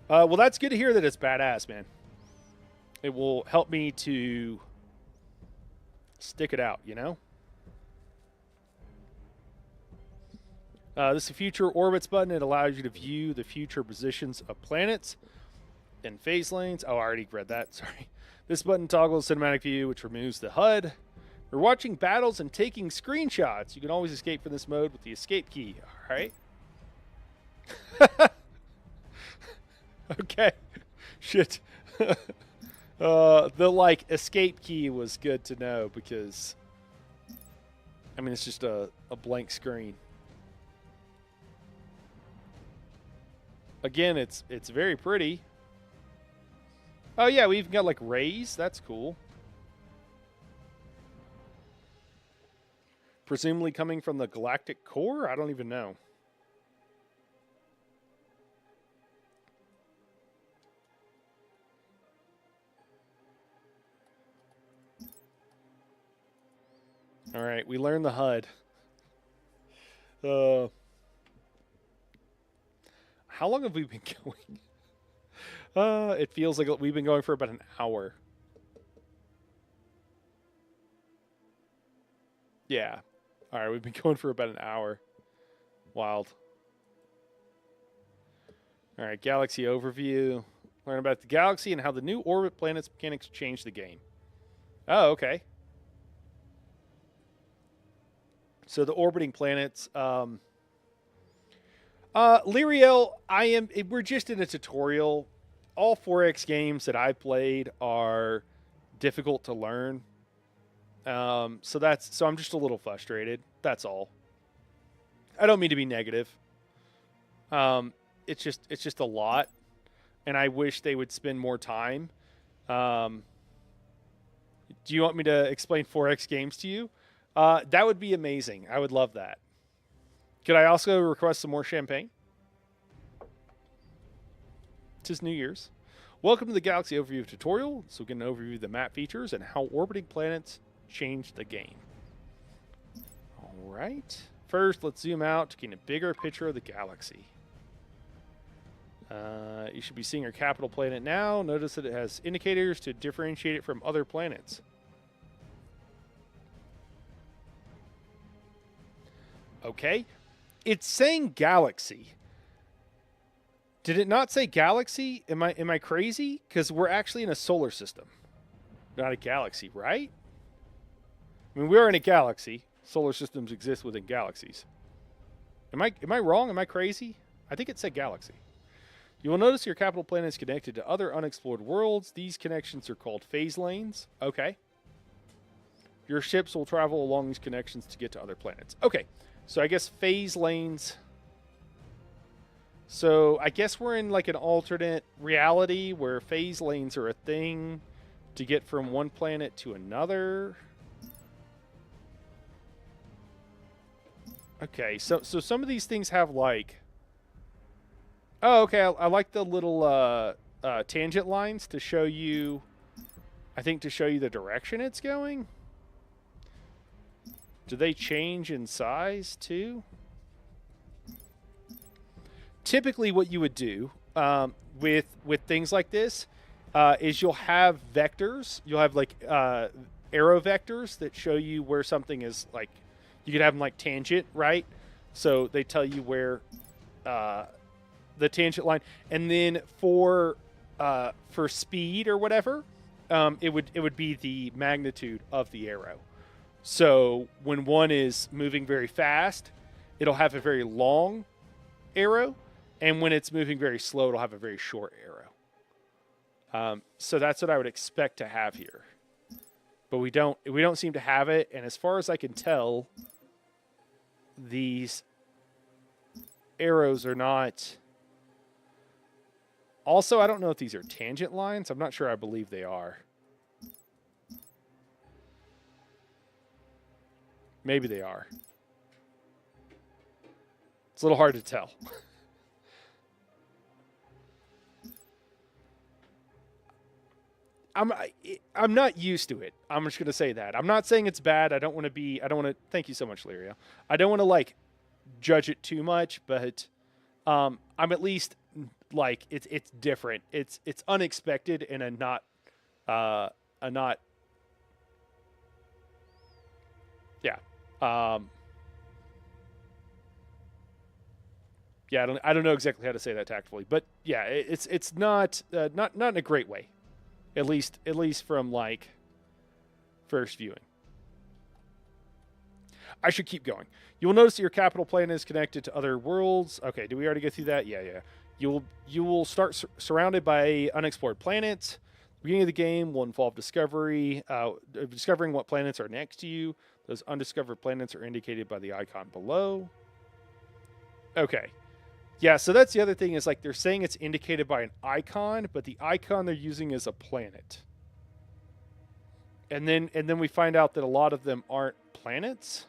Well, that's good to hear that it's badass, man. It will help me to stick it out, This is a future orbits button. It allows you to view the future positions of planets. and phase lanes. Oh, I already read that. Sorry. This button toggles cinematic view, which removes the HUD. We're watching battles and taking screenshots. You can always escape from this mode with the escape key. All right. Okay. Shit. The like escape key was good to know because I mean it's just a blank screen. Again, it's very pretty. Oh yeah, we even got like rays. That's cool. Presumably coming from the galactic core? I don't even know. All right, we learned the HUD. How long have we been going? It feels like we've been going for about an hour. Yeah. All right, we've been going for about an hour. Wild. All right, galaxy overview. Learn about the galaxy and how the new orbit planets mechanics change the game. Oh, okay. So the orbiting planets. Lyriel, we're just in a tutorial. All 4X games that I've played are difficult to learn. So I'm just a little frustrated. That's all. I don't mean to be negative. It's just a lot, and I wish they would spend more time. Do you want me to explain 4X games to you? That would be amazing. I would love that. Could I also request some more champagne? It's New Year's. Welcome to the Galaxy Overview tutorial. So we can overview the map features and how orbiting planets change the game. All right. First, let's zoom out to get a bigger picture of the galaxy. You should be seeing your capital planet now. Notice that it has indicators to differentiate it from other planets. Okay. It's saying galaxy. Did it not say galaxy? Am I crazy? Because we're actually in a solar system, not a galaxy, right? I mean, we are in a galaxy. Solar systems exist within galaxies. Am I wrong? Am I crazy? I think it said galaxy. You will notice your capital planet is connected to other unexplored worlds. These connections are called phase lanes. Okay. Your ships will travel along these connections to get to other planets. Okay. So I guess phase lanes. So I guess we're in like an alternate reality where phase lanes are a thing to get from one planet to another. Okay, so some of these things have like... Oh, okay, I like the little tangent lines to show you... I think to show you the direction it's going. Do they change in size too? Typically what you would do with things like this is you'll have vectors. You'll have like arrow vectors that show you where something is like... You could have them like tangent, right? So they tell you where the tangent line, and then for speed or whatever, it would be the magnitude of the arrow. So when one is moving very fast, it'll have a very long arrow, and when it's moving very slow, it'll have a very short arrow. So that's what I would expect to have here, but we don't seem to have it, and as far as I can tell, these arrows are not... Also, I don't know if these are tangent lines. I'm not sure. I believe they are. Maybe they are. It's a little hard to tell. I'm not used to it. I'm just going to say that. I'm not saying it's bad. I don't want to... Thank you so much, Lyria. I don't want to, like, judge it too much, but I'm at least, like, it's different. It's unexpected and a not... Yeah. Yeah, I don't know exactly how to say that tactfully, but yeah, it's not not in a great way, at least from like first viewing. I should keep going. You will notice that your capital planet is connected to other worlds. Okay, did we already go through that? Yeah, yeah. You will start surrounded by unexplored planets. The beginning of the game will involve discovering what planets are next to you. Those undiscovered planets are indicated by the icon below. Okay. Yeah, so that's the other thing is like they're saying it's indicated by an icon, but the icon they're using is a planet. And then we find out that a lot of them aren't planets.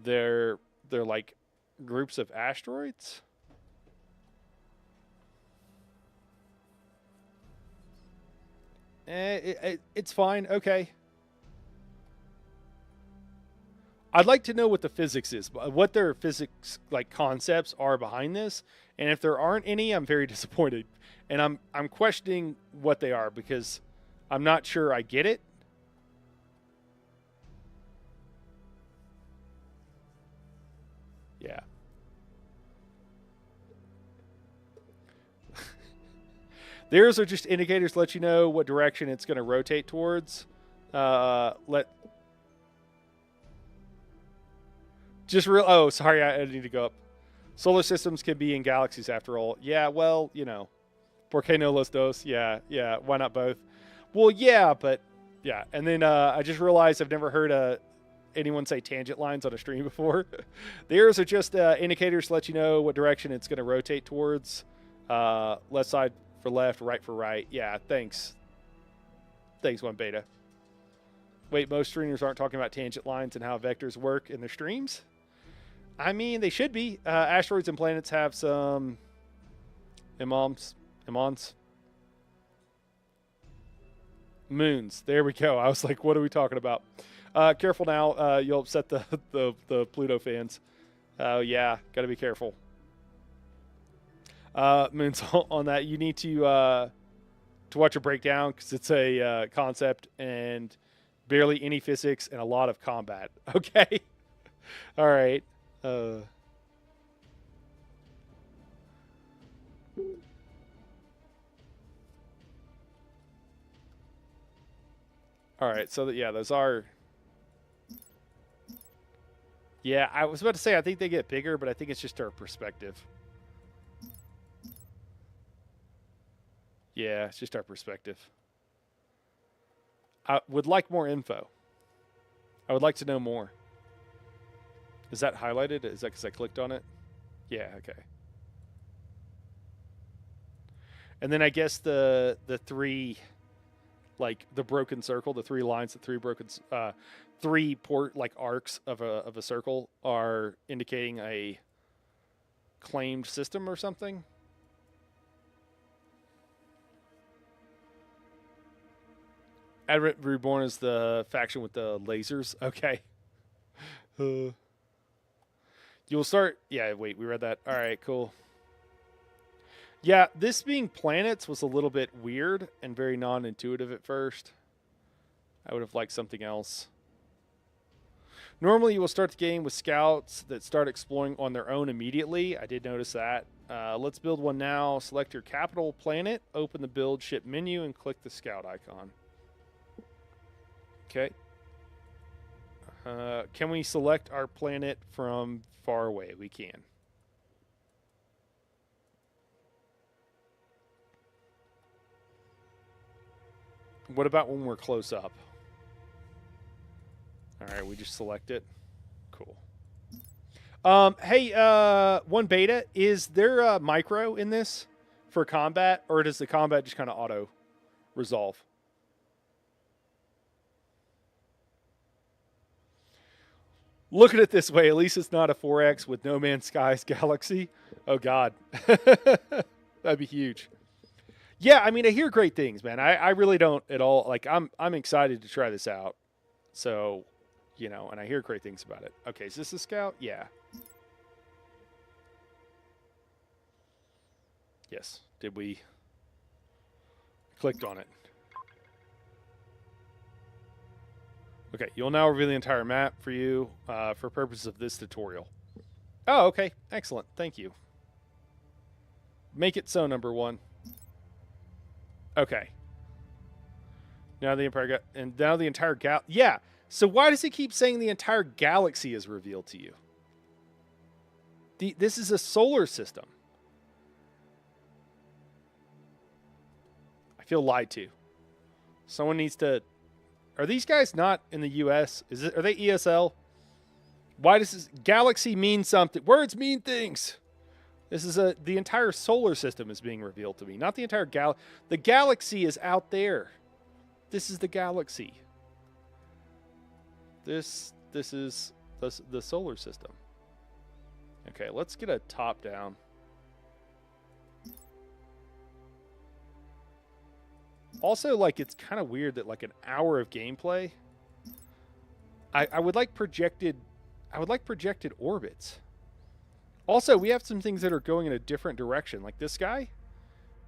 They're like groups of asteroids. It's fine. Okay. I'd like to know what the physics is, what their physics like concepts are behind this, and if there aren't any, I'm very disappointed, and I'm questioning what they are because I'm not sure I get it. Yeah. Theirs are just indicators to let you know what direction it's going to rotate towards. Oh, sorry, I need to go up. Solar systems can be in galaxies after all. Yeah, well, you know. ¿Por qué no los dos? Yeah, why not both? Well, yeah, but yeah. And then I just realized I've never heard anyone say tangent lines on a stream before. The arrows are just indicators to let you know what direction it's going to rotate towards. Left side for left, right for right. Yeah, thanks. Thanks, One Beta. Wait, most streamers aren't talking about tangent lines and how vectors work in their streams? I mean, they should be. Asteroids and planets have some imams. Moons. There we go. I was like, what are we talking about? Careful now. You'll upset the Pluto fans. Oh, yeah. Got to be careful. Moons on that. You need to watch a breakdown because it's a concept and barely any physics and a lot of combat. Okay. All right. All right. So yeah, those are. Yeah, I was about to say I think they get bigger, but I think it's just our perspective. Yeah, it's just our perspective. I would like more info. I would like to know more. Is that highlighted? Is that because I clicked on it? Yeah, okay. And then I guess the three, like the broken circle, the three lines, the three broken, three port like arcs of a circle are indicating a claimed system or something. Advent Reborn is the faction with the lasers. Okay. You'll start. Yeah, wait, we read that. All right, cool. Yeah, this being planets was a little bit weird and very non-intuitive at first. I would have liked something else. Normally, you will start the game with scouts that start exploring on their own immediately. I did notice that. Let's build one now. Select your capital planet, open the build ship menu, and click the scout icon. Okay. Can we select our planet from far away? We can. What about when we're close up? All right, we just select it. Cool. Hey, One Beta, is there a micro in this for combat, or does the combat just kind of auto resolve? Look at it this way. At least it's not a 4X with No Man's Sky's Galaxy. Oh, God. That'd be huge. Yeah, I mean, I hear great things, man. I really don't at all. Like, I'm excited to try this out. So, you know, and I hear great things about it. Okay, is this a scout? Yeah. Yes. Did we? Clicked on it. Okay, you'll now reveal the entire map for you for purposes of this tutorial. Oh, okay. Excellent. Thank you. Make it so, number one. Okay. Now the entire yeah. So why does it keep saying the entire galaxy is revealed to you? This is a solar system. I feel lied to. Someone needs to. Are these guys not in the U.S.? Are they ESL? Why does this galaxy mean something? Words mean things. This is the entire solar system is being revealed to me, not the entire The galaxy is out there. This is the galaxy. This is the solar system. Okay, let's get a top down. Also, like, it's kind of weird that like an hour of gameplay. I would like projected orbits. Also, we have some things that are going in a different direction. Like this guy.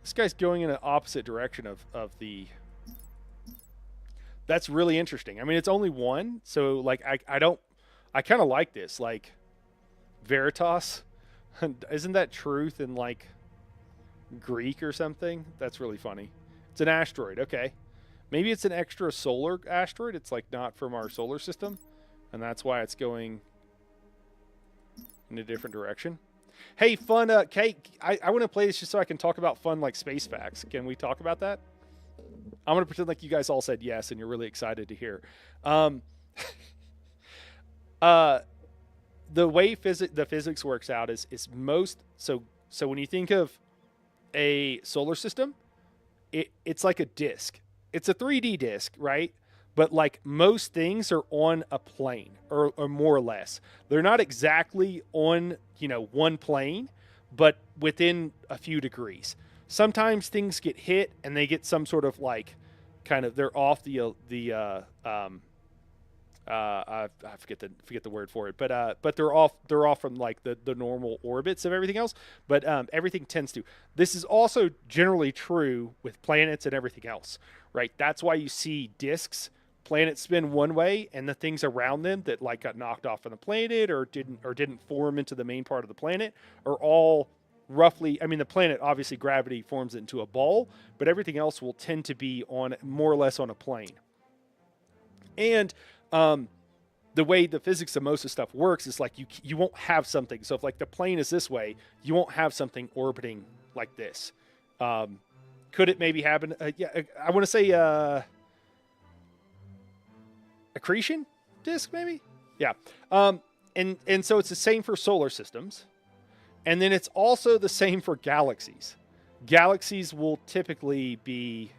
This guy's going in an opposite direction of the. That's really interesting. I mean, it's only one, so like I kind of like this. Like Veritas, isn't that truth in like Greek or something? That's really funny. It's an asteroid. Okay, maybe it's an extra solar asteroid. It's like not from our solar system, and that's why it's going in a different direction. Hey, fun, Kate, I want to play this just so I can talk about fun, like, space facts. Can we talk about that? I'm going to pretend like you guys all said yes and you're really excited to hear. The way the physics works out is most... So when you think of a solar system, it's like a disk. It's a 3D disk, right? But like most things are on a plane or more or less. They're not exactly on, one plane, but within a few degrees. Sometimes things get hit and they get some sort of like they're off I forget the word for it, but they're off from like the normal orbits of everything else. But everything tends to. This is also generally true with planets and everything else, right? That's why you see disks. Planets spin one way, and the things around them that like got knocked off on the planet or didn't form into the main part of the planet are all roughly. I mean, the planet obviously gravity forms it into a ball, but everything else will tend to be on more or less on a plane. And the way the physics of most of stuff works is like you won't have something. So if like the plane is this way, you won't have something orbiting like this. Could it maybe happen? Yeah, I want to say. Accretion disk, maybe? Yeah. And so it's the same for solar systems. And then it's also the same for galaxies. Galaxies will typically be,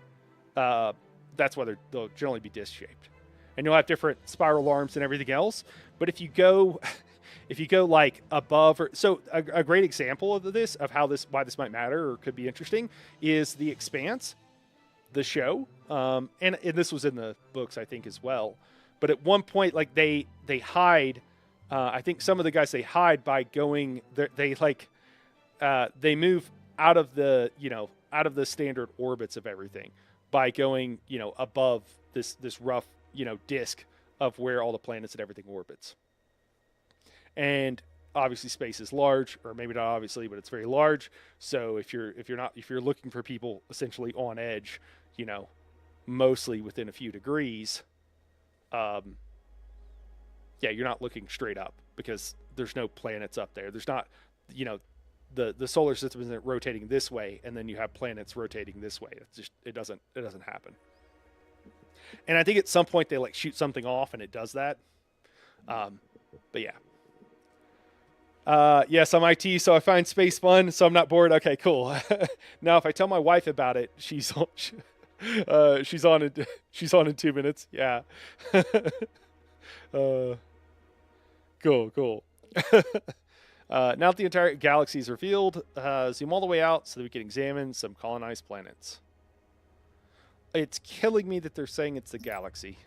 that's why they'll generally be disc-shaped. And you'll have different spiral arms and everything else. But if you go like above, so a great example of this, of why this might matter or could be interesting, is The Expanse, the show. And this was in the books, I think, as well. But at one point, like they hide. I think some of the guys, they hide by going. They move out of the standard orbits of everything by going above this rough disk of where all the planets and everything orbits. And obviously, space is large, or maybe not obviously, but it's very large. So if you're looking for people essentially on edge, mostly within a few degrees. You're not looking straight up because there's no planets up there. There's not, the solar system isn't rotating this way, and then you have planets rotating this way. It's just it doesn't happen. And I think at some point they like shoot something off, and it does that. But yeah. Yes, I'm IT, so I find space fun, so I'm not bored. Okay, cool. Now, if I tell my wife about it, she's on in 2 minutes. Yeah. Cool. Now that the entire galaxy is revealed, zoom all the way out so that we can examine some colonized planets. It's killing me that they're saying it's the galaxy.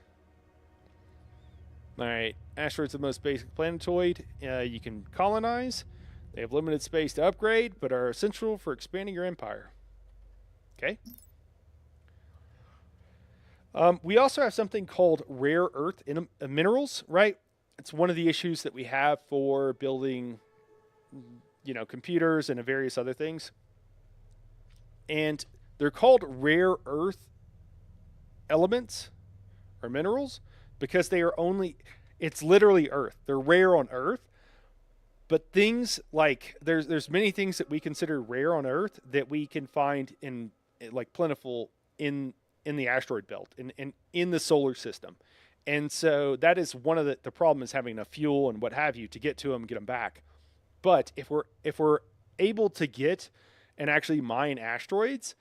All right, asteroids are the most basic planetoid you can colonize. They have limited space to upgrade, but are essential for expanding your empire. Okay. We also have something called rare earth minerals, right? It's one of the issues that we have for building computers and various other things. And they're called rare earth elements or minerals because they are only, it's literally earth. They're rare on earth, but things like there's many things that we consider rare on earth that we can find in like plentiful in the asteroid belt and in the solar system. And so that is one of the problem is having enough fuel and what have you to get to them and get them back. But if we're able to get and actually mine asteroids,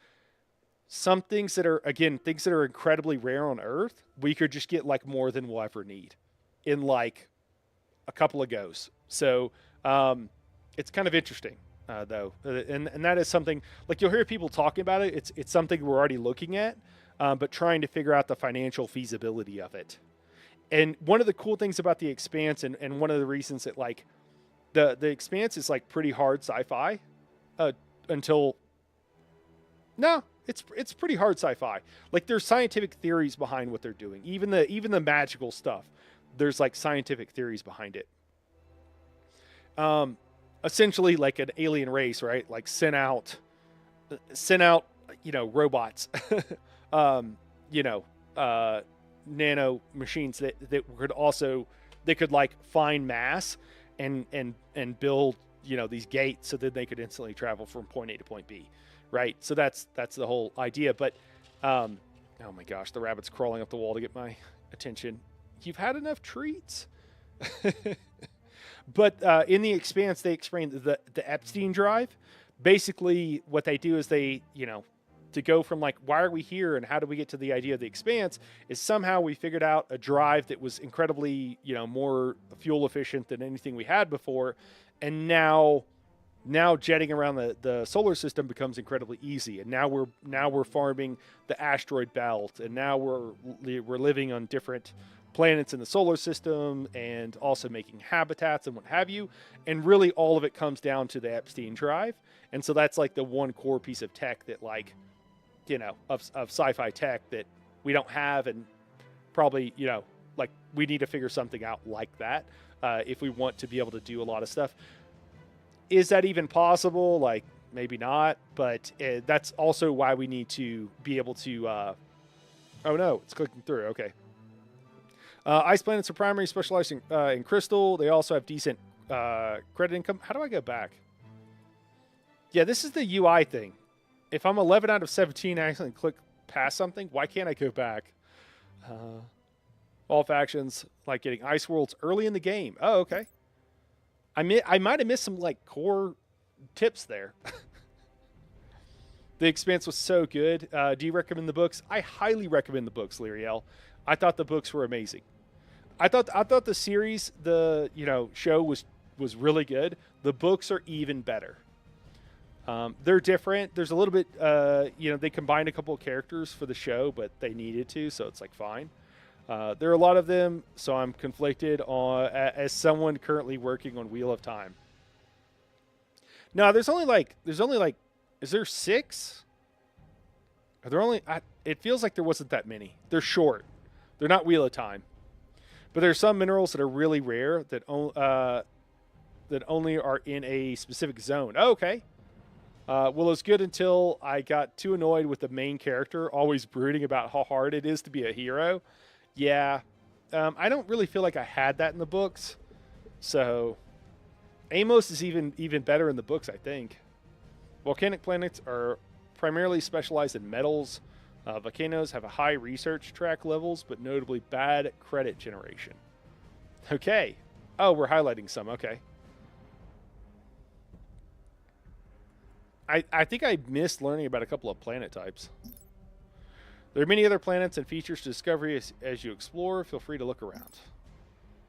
some things that are, again, things that are incredibly rare on Earth, we could just get like more than we'll ever need in like a couple of goes. So it's kind of interesting though. And that is something like you'll hear people talking about it. It's something we're already looking at, but trying to figure out the financial feasibility of it. And one of the cool things about The Expanse and one of the reasons that like the Expanse is like pretty hard sci-fi until no, it's pretty hard sci-fi. Like there's scientific theories behind what they're doing. Even the magical stuff, there's like scientific theories behind it. Essentially like an alien race, right? Like sent out robots, nano machines that could also they could like find mass and build these gates so that they could instantly travel from point A to point B, right? So that's the whole idea. But oh my gosh, the rabbit's crawling up the wall to get my attention. You've had enough treats. But in The Expanse, they explain the Epstein drive. Basically, what they do is they to go from like, why are we here and how do we get to the idea of the Expanse is somehow we figured out a drive that was incredibly, more fuel efficient than anything we had before. And now jetting around the solar system becomes incredibly easy. And now we're farming the asteroid belt, and now we're living on different planets in the solar system and also making habitats and what have you. And really all of it comes down to the Epstein drive. And so that's like the one core piece of tech that like, of sci-fi tech that we don't have, and probably, like we need to figure something out like that if we want to be able to do a lot of stuff. Is that even possible? Like maybe not, but that's also why we need to be able to, oh no, it's clicking through. Okay. Ice planets are primarily specializing in crystal. They also have decent credit income. How do I go back? Yeah, this is the UI thing. If I'm 11 out of 17, I accidentally click past something, why can't I go back? All factions like getting ice worlds early in the game. Oh, okay. I might have missed some like core tips there. The Expanse was so good. Do you recommend the books? I highly recommend the books, Lyriel. I thought the books were amazing. I thought the series, the show was really good. The books are even better. They're different. There's a little bit, they combined a couple of characters for the show, but they needed to, so it's like fine. There are a lot of them, so I'm conflicted as someone currently working on Wheel of Time. No, there's only like, is there 6? Are there only? It feels like there wasn't that many. They're short. They're not Wheel of Time, but there's some minerals that are really rare that only are in a specific zone. Oh, okay. Well, it was good until I got too annoyed with the main character always brooding about how hard it is to be a hero. Yeah, I don't really feel like I had that in the books. So Amos is even better in the books, I think. Volcanic planets are primarily specialized in metals. Volcanoes have a high research track levels, but notably bad credit generation. Okay. Oh, we're highlighting some. Okay. I think I missed learning about a couple of planet types. There are many other planets and features to discover as you explore. Feel free to look around.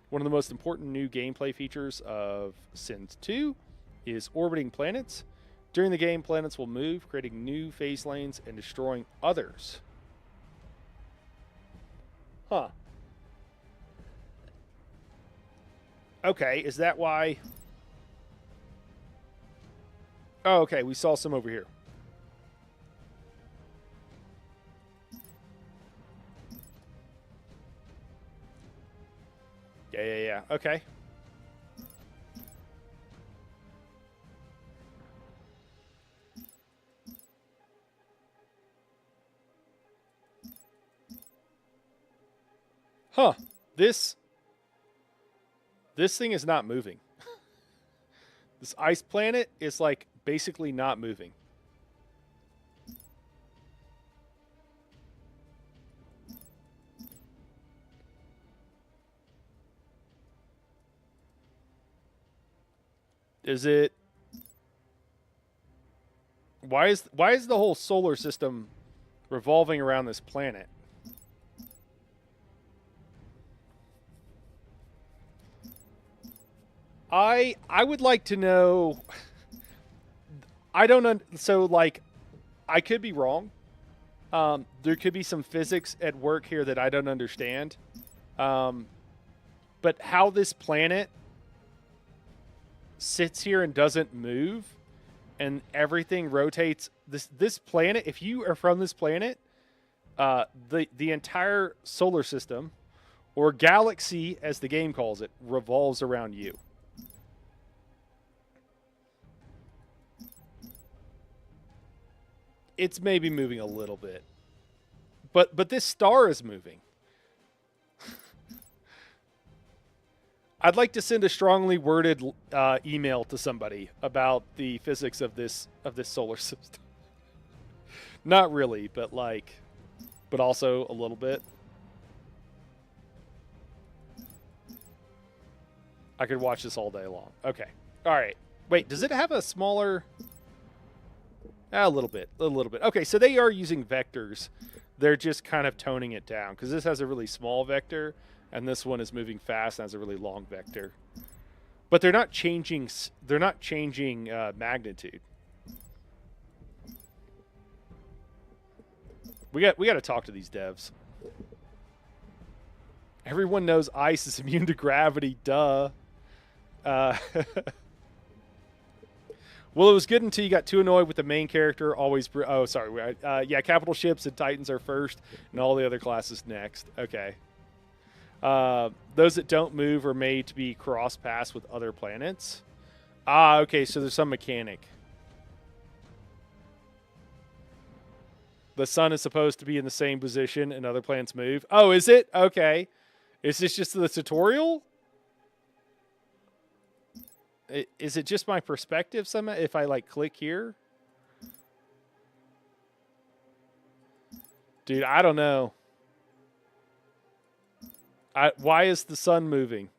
One of the most important new gameplay features of Sims 2 is orbiting planets. During the game, planets will move, creating new phase lanes and destroying others. Huh. Okay, is that why? Oh, okay, we saw some over here. Yeah. Okay. Huh. This thing is not moving. This ice planet is like basically not moving. Is it? Why is the whole solar system revolving around this planet? I would like to know. I don't so like I could be wrong. There could be some physics at work here that I don't understand. But how this planet sits here and doesn't move and everything rotates, this planet, if you are from this planet, the entire solar system, or galaxy as the game calls it, revolves around you. It's maybe moving a little bit, but this star is moving. I'd like to send a strongly worded email to somebody about the physics of this solar system. Not really, but also a little bit. I could watch this all day long. Okay. All right. Wait, does it have a smaller? A little bit. Okay, so they are using vectors. They're just kind of toning it down because this has a really small vector and this one is moving fast and has a really long vector. But they're not changing. They're not changing magnitude. We got to talk to these devs. Everyone knows ice is immune to gravity. Duh. Well, it was good until you got too annoyed with the main character. Always. Oh, sorry. Yeah, capital ships and Titans are first, and all the other classes next. Okay. Those that don't move are made to be cross-paths with other planets. Ah, okay. So there's some mechanic. The sun is supposed to be in the same position, and other planets move. Oh, is it? Okay. Is this just the tutorial? Is it just my perspective somehow if I click here? Dude, I don't know. Why is the sun moving?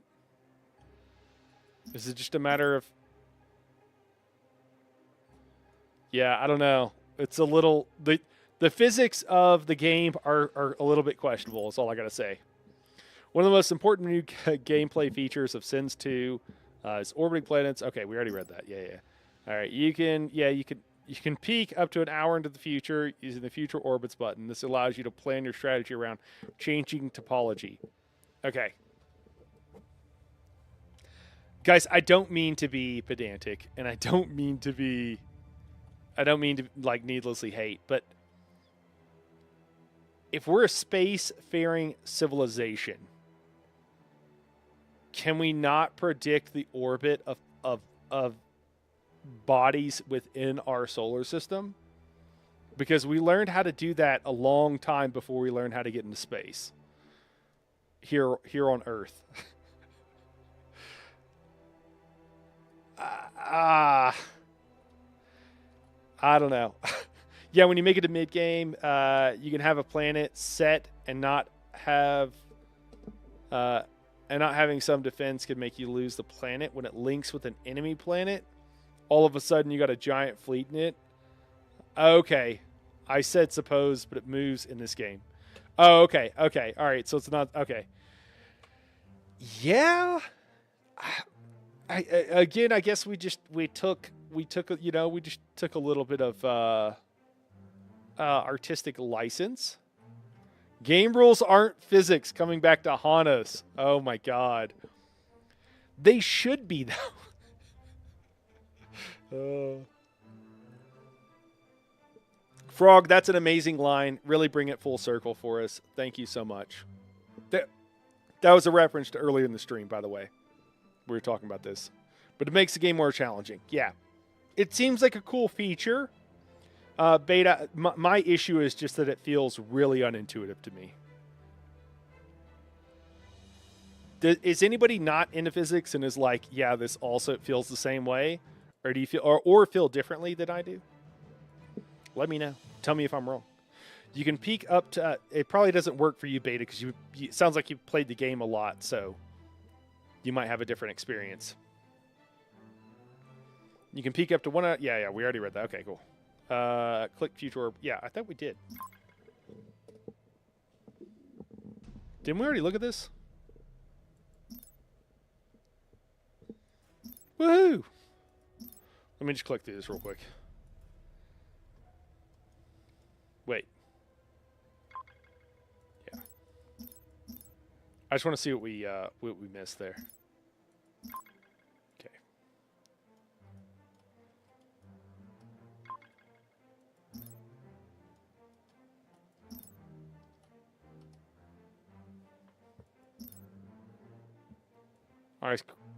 Is it just a matter of... Yeah, I don't know. It's a little... The physics of the game are a little bit questionable, is all I gotta say. One of the most important new gameplay features of Sins 2 is orbiting planets. Okay, we already read that. Yeah. All right, you can peek up to an hour into the future using the future orbits button. This allows you to plan your strategy around changing topology. Okay. Guys, I don't mean to be pedantic, and I don't mean to needlessly hate, but if we're a space-faring civilization, can we not predict the orbit of bodies within our solar system? Because we learned how to do that a long time before we learned how to get into space. Here on Earth. I don't know. Yeah, when you make it a mid-game, you can have a planet set and not have... and not having some defense can make you lose the planet. When it links with an enemy planet, all of a sudden you got a giant fleet in it. Okay. I said suppose, but it moves in this game. Oh, okay. Okay. All right. So it's not... Okay. Yeah. I guess we just took a little bit of artistic license. Game rules aren't physics, coming back to haunt us. Oh my god. They should be, though. Frog, that's an amazing line. Really bring it full circle for us. Thank you so much. That was a reference to earlier in the stream, by the way. We were talking about this. But it makes the game more challenging. Yeah. It seems like a cool feature. Beta, my issue is just that it feels really unintuitive to me. Is anybody not into physics and is like, yeah, this also feels the same way? Or do you feel or feel differently than I do? Let me know. Tell me if I'm wrong. You can peak up to it probably doesn't work for you, Beta, because it sounds like you've played the game a lot, so you might have a different experience. You can peak up to one. Yeah, we already read that. Okay, cool. Click future orb. Yeah, I thought we did. Didn't we already look at this? Woohoo! Let me just click through this real quick. Wait. Yeah. I just want to see what we missed there. Okay.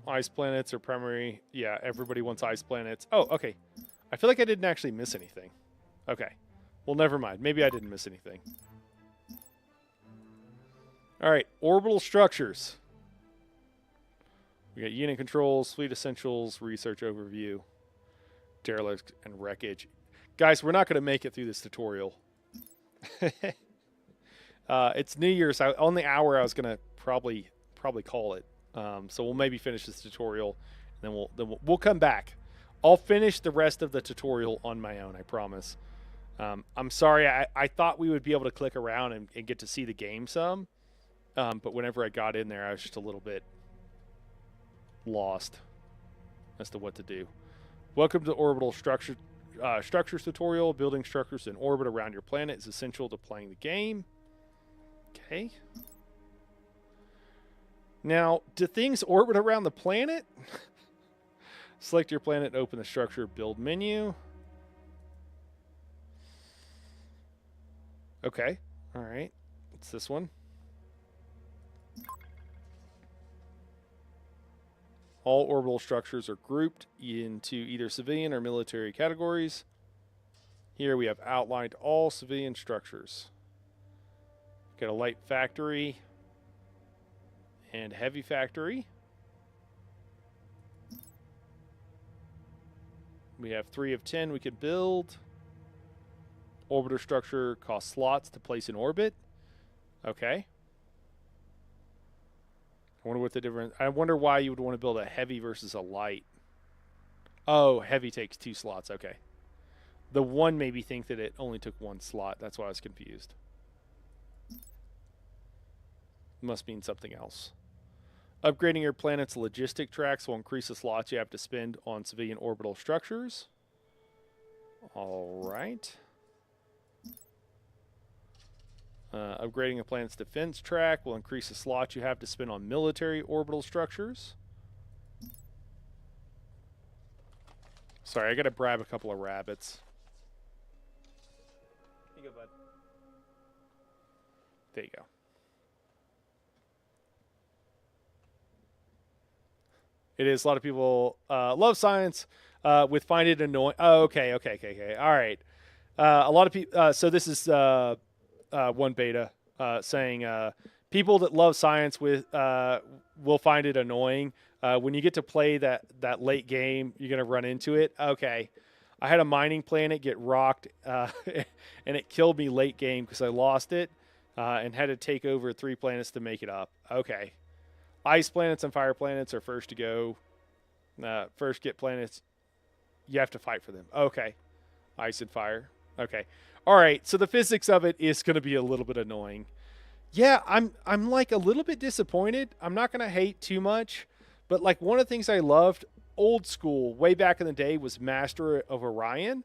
Ice planets are primary. Yeah, everybody wants ice planets. Oh, okay. I feel like I didn't actually miss anything. Okay. Well, never mind. Maybe I didn't miss anything. All right. Orbital structures. We got unit controls, fleet essentials, research overview, derelict, and wreckage. Guys, we're not going to make it through this tutorial. It's New Year's. On the hour, I was going to probably call it. So we'll maybe finish this tutorial, and then we'll come back. I'll finish the rest of the tutorial on my own, I promise. I'm sorry, I thought we would be able to click around and get to see the game some, but whenever I got in there, I was just a little bit lost as to what to do. Welcome to the orbital structures tutorial. Building structures in orbit around your planet is essential to playing the game. Okay. Now, do things orbit around the planet? Select your planet, open the structure build menu. Okay. All right. What's this one? All orbital structures are grouped into either civilian or military categories. Here we have outlined all civilian structures. Got a light factory and heavy factory. We have 3 of 10 we could build. Orbiter structure costs slots to place in orbit. Okay. I wonder what the difference. I wonder why you would want to build a heavy versus a light. Oh, heavy takes 2 slots. Okay. The one made me think that it only took 1 slot. That's why I was confused. Must mean something else. Upgrading your planet's logistic tracks will increase the slots you have to spend on civilian orbital structures. All right. Upgrading a planet's defense track will increase the slots you have to spend on military orbital structures. Sorry, I gotta bribe a couple of rabbits. Here you go, bud. There you go. It is. A lot of people love science with find it annoying. Oh, okay. All right. A lot of people. So this is one beta saying people that love science with will find it annoying. When you get to play that late game, you're gonna run into it. Okay. I had a mining planet get rocked, and it killed me late game because I lost it and had to take over 3 planets to make it up. Okay. Ice planets and fire planets are first to go. First get planets. You have to fight for them. Okay. Ice and fire. Okay. All right. So the physics of it is going to be a little bit annoying. Yeah, I'm like a little bit disappointed. I'm not going to hate too much, but like one of the things I loved old school way back in the day was Master of Orion,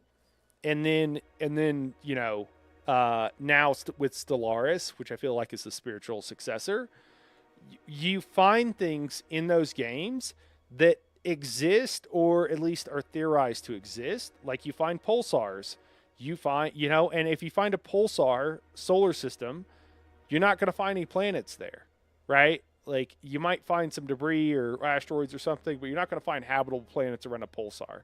and then you know now with Stellaris, which I feel like is the spiritual successor. You find things in those games that exist or at least are theorized to exist. Like you find pulsars, you find, you know, and if you find a pulsar solar system, you're not going to find any planets there, right? Like you might find some debris or asteroids or something, but you're not going to find habitable planets around a pulsar.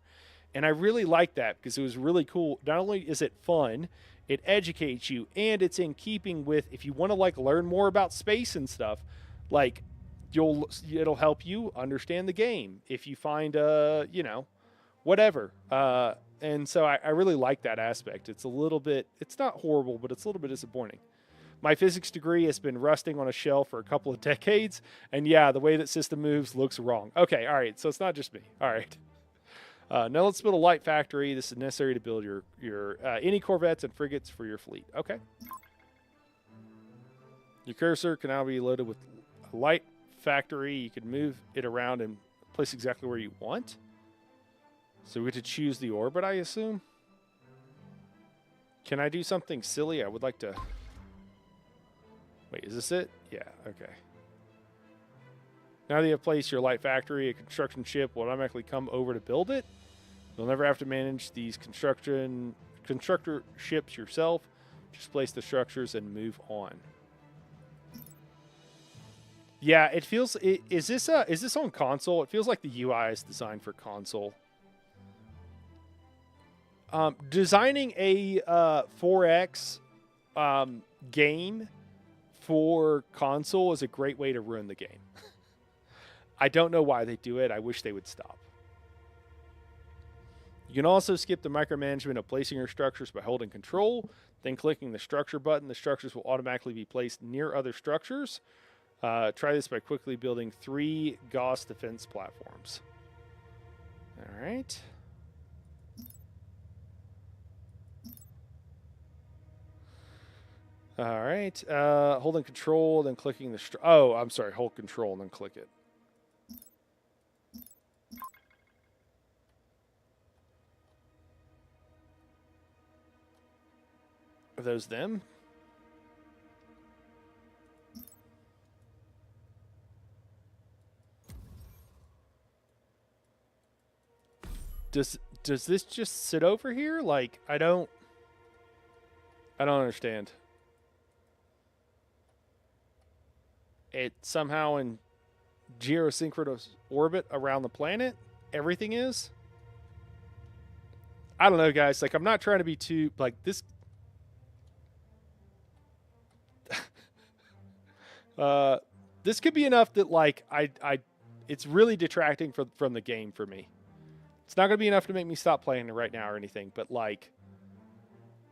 And I really like that because it was really cool. Not only is it fun, it educates you, and it's in keeping with, if you want to like learn more about space and stuff, like it'll help you understand the game if you find whatever. And so I really like that aspect. It's not horrible, but it's a little bit disappointing. My physics degree has been rusting on a shelf for a couple of decades, and yeah, the way that system moves looks wrong. Okay, all right, so it's not just me. All right. Now let's build a light factory. This is necessary to build your any corvettes and frigates for your fleet. Okay. Your cursor can now be loaded with a light factory. You can move it around and place exactly where you want. So we get to choose the orbit, I assume. Can I do something silly? I would like to... Wait, is this it? Yeah, okay. Now that you have placed your light factory, a construction ship will automatically come over to build it. You'll never have to manage these constructor ships yourself. Just place the structures and move on. Yeah, it feels... Is this on console? It feels like the UI is designed for console. Designing a 4X game for console is a great way to ruin the game. I don't know why they do it. I wish they would stop. You can also skip the micromanagement of placing your structures by holding control, then clicking the structure button. The structures will automatically be placed near other structures. Try this by quickly building 3 Gauss defense platforms. All right. All right. Holding control, then clicking the... I'm sorry. Hold control and then click it. Are those them? Does this just sit over here? Like, I don't understand. It somehow in geosynchronous orbit around the planet. Everything is. I don't know, guys. Like, I'm not trying to be too like this. This could be enough that like it's really detracting from the game for me. It's not going to be enough to make me stop playing it right now or anything, but like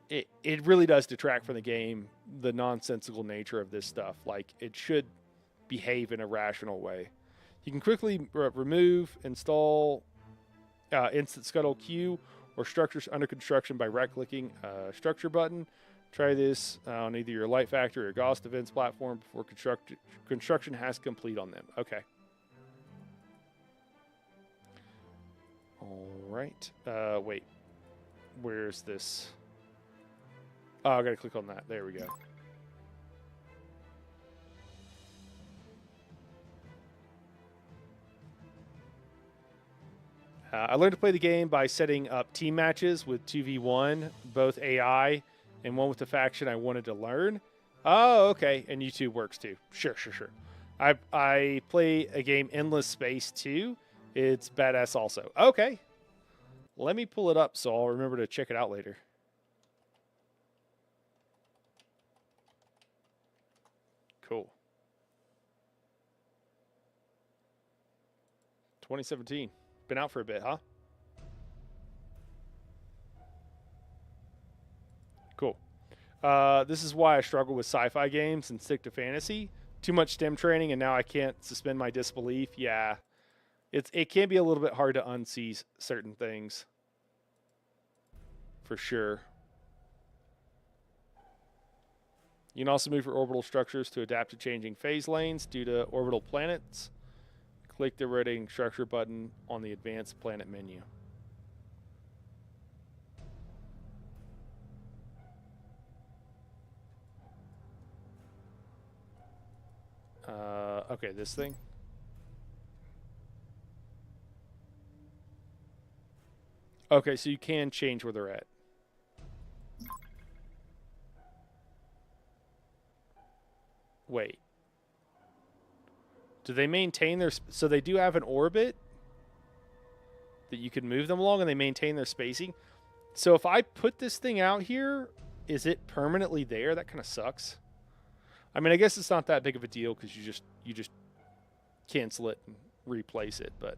it really does detract from the game, the nonsensical nature of this stuff. Like, it should behave in a rational way. You can quickly remove, install instant scuttle queue or structures under construction by right-clicking structure button. Try this on either your light factory or Gauss defense platform before construction has complete on them. Okay. All right. Wait. Where's this? Oh, I got to click on that. There we go. I learned to play the game by setting up team matches with 2v1, both AI and one with the faction I wanted to learn. Oh, okay. And YouTube works too. Sure. I play a game, Endless Space 2. It's badass also. Okay. Let me pull it up so I'll remember to check it out later. Cool. 2017. Been out for a bit, huh? Cool. This is why I struggle with sci-fi games and stick to fantasy. Too much STEM training, and now I can't suspend my disbelief. Yeah. It can be a little bit hard to unsee certain things. For sure. You can also move your orbital structures to adapt to changing phase lanes due to orbital planets. Click the rotating structure button on the advanced planet menu. Okay, this thing. Okay, so you can change where they're at. Wait. Do they maintain their... So they do have an orbit that you can move them along, and they maintain their spacing. So if I put this thing out here, is it permanently there? That kind of sucks. I mean, I guess it's not that big of a deal because you just cancel it and replace it. But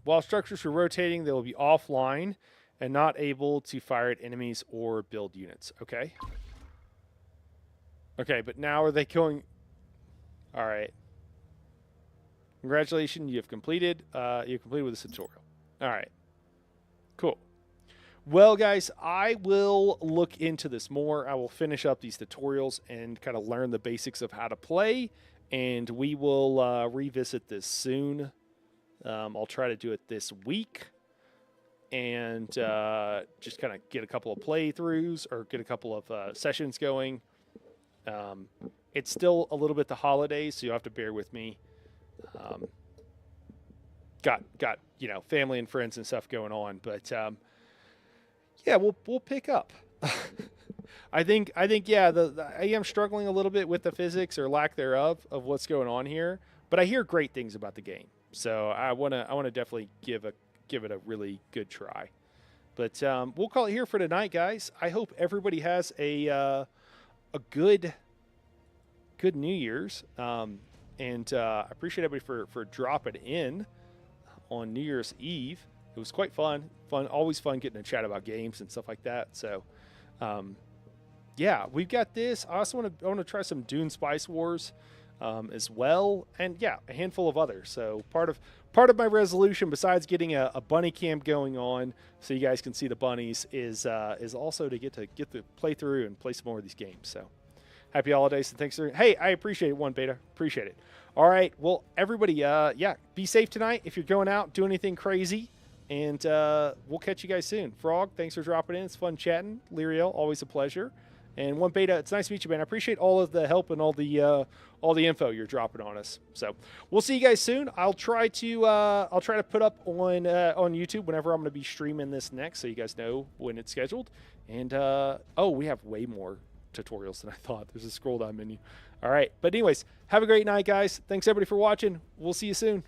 while structures are rotating, they will be offline and not able to fire at enemies or build units. Okay. Okay, but now are they going? All right. Congratulations, you've completed. You've completed with this tutorial. All right. Cool. Well, guys, I will look into this more. I will finish up these tutorials and kind of learn the basics of how to play, and we will revisit this soon. I'll try to do it this week and just kind of get a couple of playthroughs or get a couple of sessions going. It's still a little bit the holidays, so you'll have to bear with me. Got family and friends and stuff going on, but yeah, we'll pick up. I think yeah, I am struggling a little bit with the physics or lack thereof of what's going on here, but I hear great things about the game, so I wanna definitely give it a really good try. But we'll call it here for tonight, guys. I hope everybody has a good New Year's, and I appreciate everybody for dropping in on New Year's Eve. It was quite fun, always fun getting to chat about games and stuff like that. So, yeah, we've got this. I also want to try some Dune Spice Wars as well, and yeah, a handful of others. So part of my resolution, besides getting a bunny camp going on, so you guys can see the bunnies, is also to get to play through and play some more of these games. So happy holidays and thanks for. Hey, I appreciate it, One Beta. Appreciate it. All right, well, everybody, yeah, be safe tonight if you're going out, do anything crazy. And we'll catch you guys soon. Frog, thanks for dropping in. It's fun chatting. Lyriel, always a pleasure. And One Beta, it's nice to meet you, man. I appreciate all of the help and all the info you're dropping on us. So we'll see you guys soon. I'll try to put up on YouTube whenever I'm going to be streaming this next, so you guys know when it's scheduled. And we have way more tutorials than I thought. There's a scroll down menu. All right, but anyways, have a great night, guys. Thanks everybody for watching. We'll see you soon.